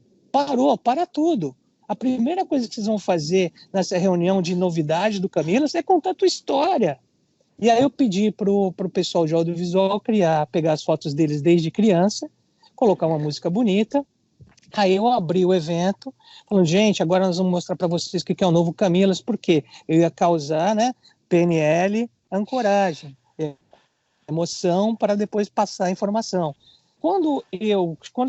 para tudo. A primeira coisa que vocês vão fazer nessa reunião de novidade do Camilas é contar a tua história. E aí eu pedi pro pessoal de audiovisual pegar as fotos deles desde criança, colocar uma música bonita. Aí eu abri o evento, falando, gente, agora nós vamos mostrar para vocês o que é o novo Camilas, porque eu ia causar, né, PNL, ancoragem, emoção para depois passar a informação. Quando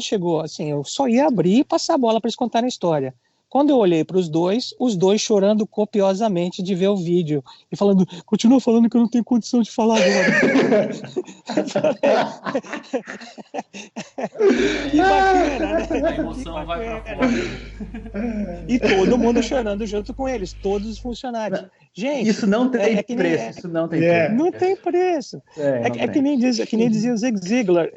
chegou, assim, eu só ia abrir e passar a bola para eles contarem a história. Quando eu olhei para os dois chorando copiosamente de ver o vídeo e falando, continua falando que eu não tenho condição de falar agora. Que bacana, né? A emoção vai para fora. E todo mundo chorando junto com eles, todos os funcionários. Gente, isso não tem preço, isso não tem preço. Não tem preço. Que nem dizia o Zig Ziglar,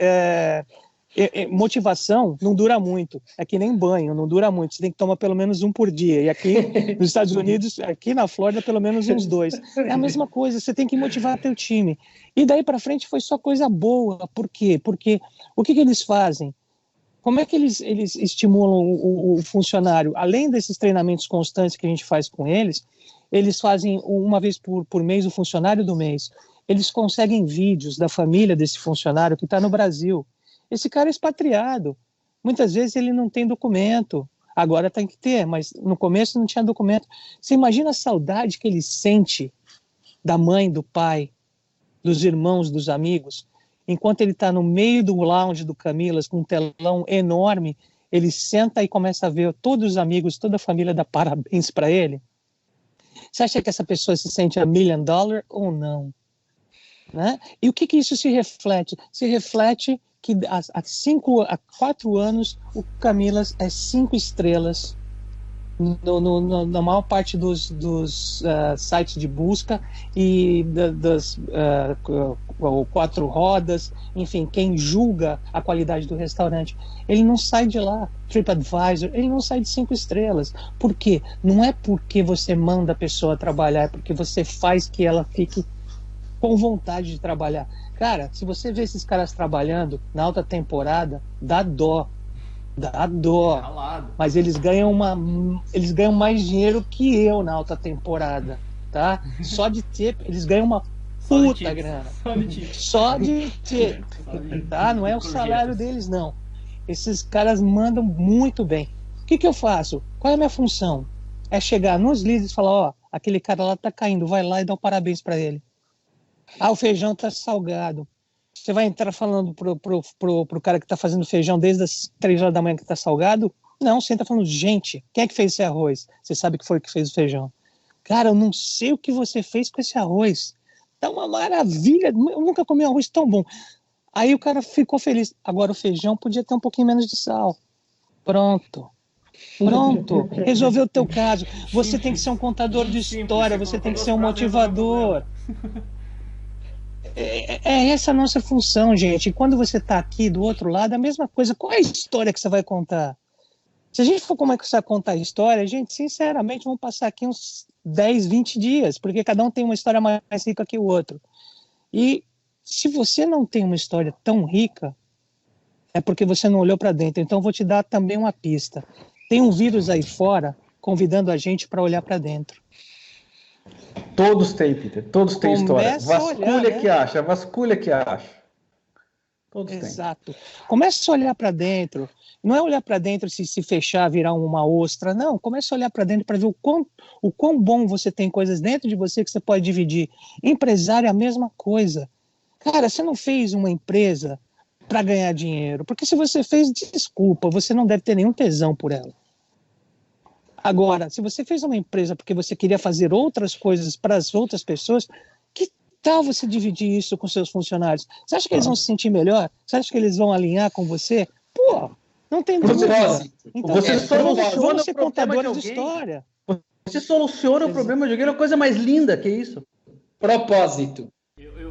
motivação não dura muito, é que nem banho, não dura muito, você tem que tomar pelo menos um por dia, e aqui nos Estados Unidos, aqui na Flórida, pelo menos uns 2. É a mesma coisa, você tem que motivar teu time. E daí para frente foi só coisa boa. Por quê? Porque o que eles fazem? Como é que eles estimulam o funcionário? Além desses treinamentos constantes que a gente faz com eles fazem uma vez por mês o funcionário do mês. Eles conseguem vídeos da família desse funcionário que está no Brasil. Esse cara é expatriado. Muitas vezes ele não tem documento. Agora tem que ter, mas no começo não tinha documento. Você imagina a saudade que ele sente da mãe, do pai, dos irmãos, dos amigos. Enquanto ele está no meio do lounge do Camilas, com um telão enorme, ele senta e começa a ver todos os amigos, toda a família dar parabéns para ele. Você acha que essa pessoa se sente $1 million ou não? Né? E o que isso se reflete? Se reflete que há 4 anos o Camilas é 5 estrelas na maior parte dos sites de busca e das 4 rodas, enfim, quem julga a qualidade do restaurante, ele não sai de lá. TripAdvisor, ele não sai de 5 estrelas. Por quê? Não é porque você manda a pessoa trabalhar, é porque você faz que ela fique com vontade de trabalhar. Cara, se você vê esses caras trabalhando na alta temporada, dá dó. Mas eles ganham mais dinheiro que eu na alta temporada, tá? Só de ter, eles ganham uma puta grana. Só de ter, tá? Não é o salário deles, não. Esses caras mandam muito bem. O que eu faço? Qual é a minha função? É chegar nos líderes e falar, ó, aquele cara lá tá caindo, vai lá e dá um parabéns para ele. Ah, o feijão tá salgado. Você vai entrar falando pro cara que tá fazendo feijão desde as 3 horas da manhã que tá salgado? Não, você entra falando, gente, quem é que fez esse arroz? Você sabe que foi o que fez o feijão. Cara, eu não sei o que você fez com esse arroz. Tá uma maravilha, eu nunca comi um arroz tão bom. Aí o cara ficou feliz. Agora o feijão podia ter um pouquinho menos de sal. Pronto. Resolveu o teu caso. Você tem que ser um contador de história, você tem que ser um motivador. É essa a nossa função, gente. E quando você está aqui do outro lado, é a mesma coisa. Qual é a história que você vai contar? Se a gente for começar a contar a história, gente, sinceramente, vamos passar aqui uns 10, 20 dias, porque cada um tem uma história mais rica que o outro. E se você não tem uma história tão rica, é porque você não olhou para dentro. Então, eu vou te dar também uma pista. Tem um vírus aí fora convidando a gente para olhar para dentro. Todos têm, Peter. Todos têm história. Vasculha que acha. Todos têm. Exato. Começa a olhar para dentro. Não é olhar para dentro se fechar, virar uma ostra. Não. Começa a olhar para dentro para ver o quão bom você tem coisas dentro de você que você pode dividir. Empresário é a mesma coisa. Cara, você não fez uma empresa para ganhar dinheiro. Porque se você fez, desculpa, você não deve ter nenhum tesão por ela. Agora, se você fez uma empresa porque você queria fazer outras coisas para as outras pessoas, que tal você dividir isso com seus funcionários? Você acha que eles vão se sentir melhor? Você acha que eles vão alinhar com você? Pô, não tem dúvida. Então, você soluciona ser contador de história. Você soluciona o problema de alguém, é a coisa mais linda que isso. Propósito.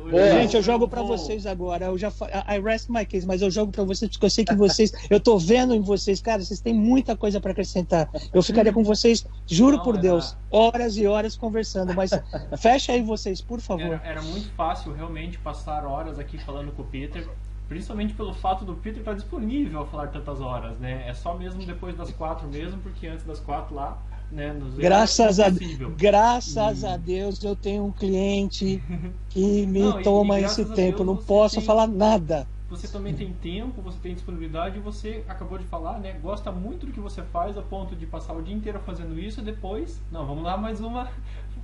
Gente, eu jogo para vocês agora. I rest my case, mas eu jogo para vocês porque eu sei que vocês, eu tô vendo em vocês, cara, vocês têm muita coisa para acrescentar. Eu ficaria com vocês, juro por Deus, horas e horas conversando, mas fecha aí vocês, por favor. Era muito fácil realmente passar horas aqui falando com o Peter, principalmente pelo fato do Peter estar disponível a falar tantas horas, né? É só mesmo depois das 4 mesmo, porque antes das 4 lá né? Graças a Deus eu tenho um cliente que me toma esse tempo, não posso falar nada. Você também tem tempo, você tem disponibilidade, e você acabou de falar, né? Gosta muito do que você faz, a ponto de passar o dia inteiro fazendo isso, e depois, não, vamos lá, mais uma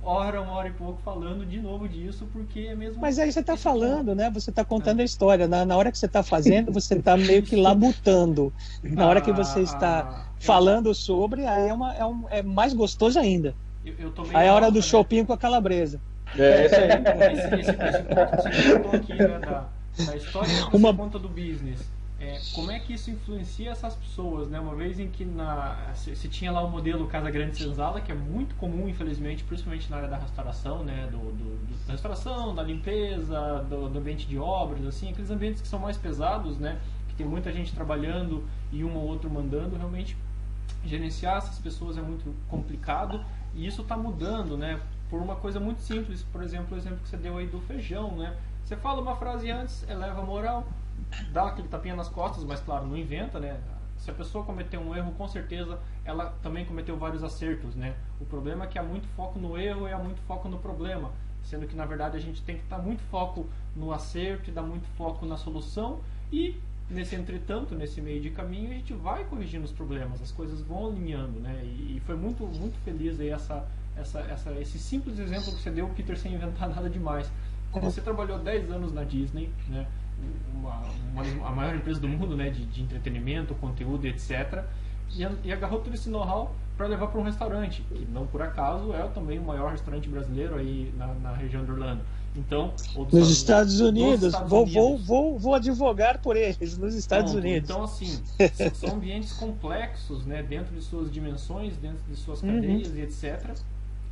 hora e pouco falando de novo disso, porque é mesmo... Mas aí você está falando, né? Você está contando a história. Na hora que você está fazendo, você está meio que labutando. Na hora que você está falando sobre, aí é mais gostoso ainda. Aí é a hora do shopping com a calabresa. Isso aí. Esse ponto que você contou aqui, né, da história que você conta do business. Como é que isso influencia essas pessoas, né? Uma vez em que se tinha lá o modelo Casa Grande Senzala, que é muito comum, infelizmente, principalmente na área da restauração, né? Da restauração, da limpeza, do ambiente de obras, assim, aqueles ambientes que são mais pesados, né? Que tem muita gente trabalhando e um ou outro mandando, realmente gerenciar essas pessoas é muito complicado, e isso está mudando, né? Por uma coisa muito simples, por exemplo, o exemplo que você deu aí do feijão, né? Você fala uma frase antes, eleva a moral, dá aquele tapinha nas costas, mas claro, não inventa, né? Se a pessoa cometeu um erro, com certeza ela também cometeu vários acertos, né? O problema é que há muito foco no erro e há muito foco no problema, sendo que na verdade a gente tem que dar muito foco no acerto e dar muito foco na solução, e nesse entretanto, nesse meio de caminho, a gente vai corrigindo os problemas, as coisas vão alinhando, né? E foi muito feliz aí esse simples exemplo que você deu, Peter, sem inventar nada demais. Você trabalhou 10 anos na Disney, né? A maior empresa do mundo, né? de entretenimento, conteúdo, etc. E agarrou todo esse know-how para levar para um restaurante, que não por acaso é também o maior restaurante brasileiro aí na região de Orlando. Então, nos Estados Unidos, vou advogar por eles, nos Estados Unidos. Então, assim, são ambientes complexos, né? Dentro de suas dimensões, dentro de suas cadeias e etc.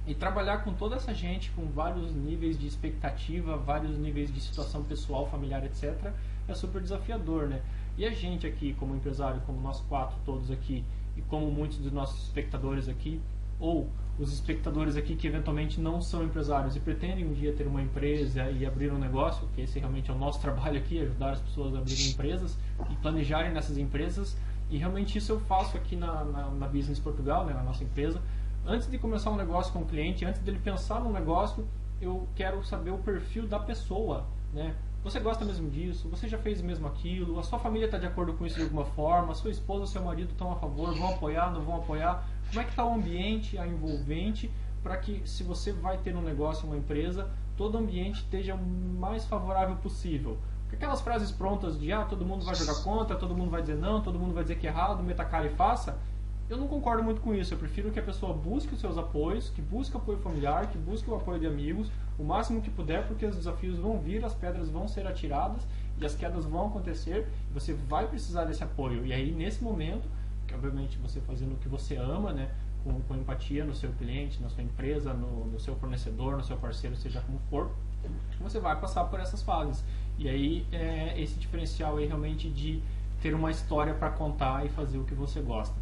E trabalhar com toda essa gente, com vários níveis de expectativa, vários níveis de situação pessoal, familiar, etc., é super desafiador, né? E a gente aqui, como empresário, como nós quatro todos aqui, e como muitos dos nossos espectadores aqui, ou os espectadores aqui que eventualmente não são empresários e pretendem um dia ter uma empresa e abrir um negócio, que esse realmente é o nosso trabalho aqui, ajudar as pessoas a abrirem empresas e planejarem nessas empresas, e realmente isso eu faço aqui na Business Portugal, né, na nossa empresa. Antes de começar um negócio com o cliente, antes dele pensar no negócio, eu quero saber o perfil da pessoa, né? Você gosta mesmo disso? Você já fez mesmo aquilo? A sua família está de acordo com isso de alguma forma? A sua esposa, seu marido estão a favor? Vão apoiar? Não vão apoiar? Como é que está o ambiente, a envolvente, para que, se você vai ter um negócio, uma empresa, todo o ambiente esteja o mais favorável possível? Porque aquelas frases prontas de todo mundo vai jogar contra, todo mundo vai dizer não, todo mundo vai dizer que é errado, meta a cara e faça, eu não concordo muito com isso. Eu prefiro que a pessoa busque os seus apoios, que busque apoio familiar, que busque o apoio de amigos, o máximo que puder, porque os desafios vão vir, as pedras vão ser atiradas e as quedas vão acontecer, e você vai precisar desse apoio. E aí, nesse momento, que obviamente você fazendo o que você ama, né, com empatia no seu cliente, na sua empresa, no seu fornecedor, no seu parceiro, seja como for, você vai passar por essas fases. E aí, esse diferencial aí realmente de ter uma história para contar e fazer o que você gosta.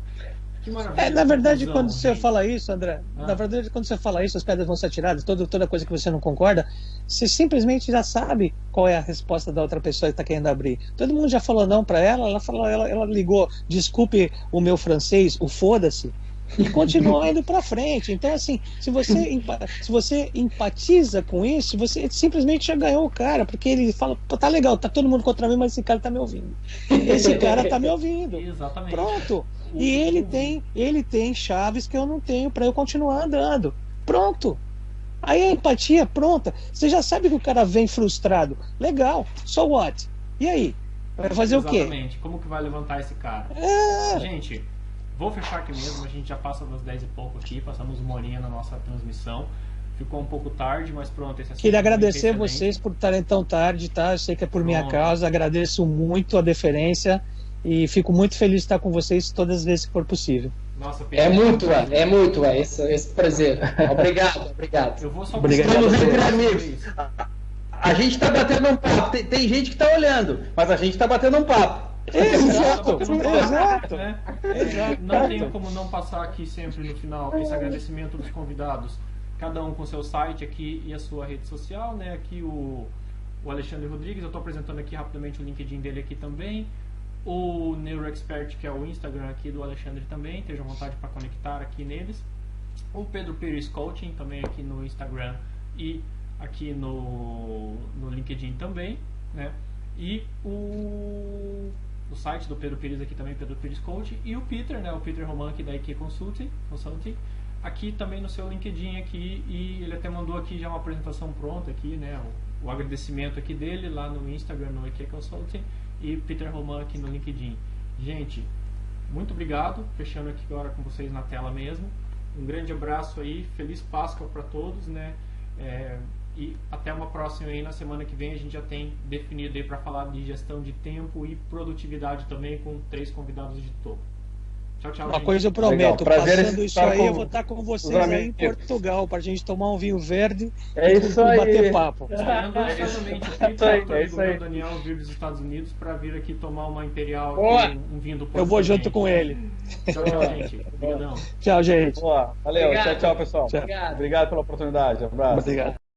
Na verdade, quando você fala isso, André, na verdade, quando você fala isso, as pedras vão ser atiradas, toda coisa que você não concorda, você simplesmente já sabe qual é a resposta da outra pessoa que está querendo abrir. Todo mundo já falou não para ela, ela ligou, desculpe o meu francês, o foda-se, e continuou indo para frente. Então, assim, se você empatiza com isso, você simplesmente já ganhou o cara, porque ele fala, tá legal, tá todo mundo contra mim, mas esse cara tá me ouvindo. Esse cara tá me ouvindo. Exatamente. Pronto. E ele tem chaves que eu não tenho para eu continuar andando. Pronto. Aí a empatia pronta. Você já sabe que o cara vem frustrado. Legal. So what? E aí? Vai fazer o quê? Exatamente. Como que vai levantar esse cara? Gente, vou fechar aqui mesmo. A gente já passa das 10 e pouco aqui. Passamos uma horinha na nossa transmissão. Ficou um pouco tarde, mas pronto. Queria agradecer vocês por estarem tão tarde, tá? Eu sei que é por minha causa. Agradeço muito a deferência. E fico muito feliz de estar com vocês todas as vezes que for possível. Nossa, é mútua esse prazer. Obrigado. Eu vou só Estamos entre amigos. A gente está batendo um papo. Tem gente que está olhando, mas a gente está batendo um papo. Exato. Né? Não tenho como não passar aqui sempre no final esse agradecimento dos convidados, cada um com seu site aqui e a sua rede social, né? Aqui o Alexandre Rodrigues, eu estou apresentando aqui rapidamente o LinkedIn dele aqui também. O NeuroExpert, que é o Instagram aqui do Alexandre também, estejam à vontade para conectar aqui neles. O Pedro Pires Coaching, também aqui no Instagram e aqui no LinkedIn também, né? E o site do Pedro Pires aqui também, Pedro Pires Coaching, e o Peter, né? O Peter Roman aqui da IK Consulting, aqui também no seu LinkedIn aqui, e ele até mandou aqui já uma apresentação pronta aqui, né? O agradecimento aqui dele lá no Instagram, no IK Consulting, e Peter Roman aqui no LinkedIn. Gente, muito obrigado, fechando aqui agora com vocês na tela mesmo. Um grande abraço aí, feliz Páscoa para todos, né? E até uma próxima aí, na semana que vem a gente já tem definido aí para falar de gestão de tempo e produtividade também, com 3 convidados de topo. Tchau, tchau. Uma gente. coisa eu prometo, passando isso aí, eu vou estar com vocês aí em amigos. Portugal, para a gente tomar um vinho verde isso e aí. bater papo. É isso aí. O Daniel vir dos Estados Unidos para vir aqui tomar uma Imperial, aqui, um vinho do Porto. Eu vou também. junto com ele. Tchau, tchau, gente. Obrigadão. Tchau, gente. Boa. Valeu, Obrigado. tchau, pessoal. Obrigado. Obrigado pela oportunidade. Um abraço. Obrigado.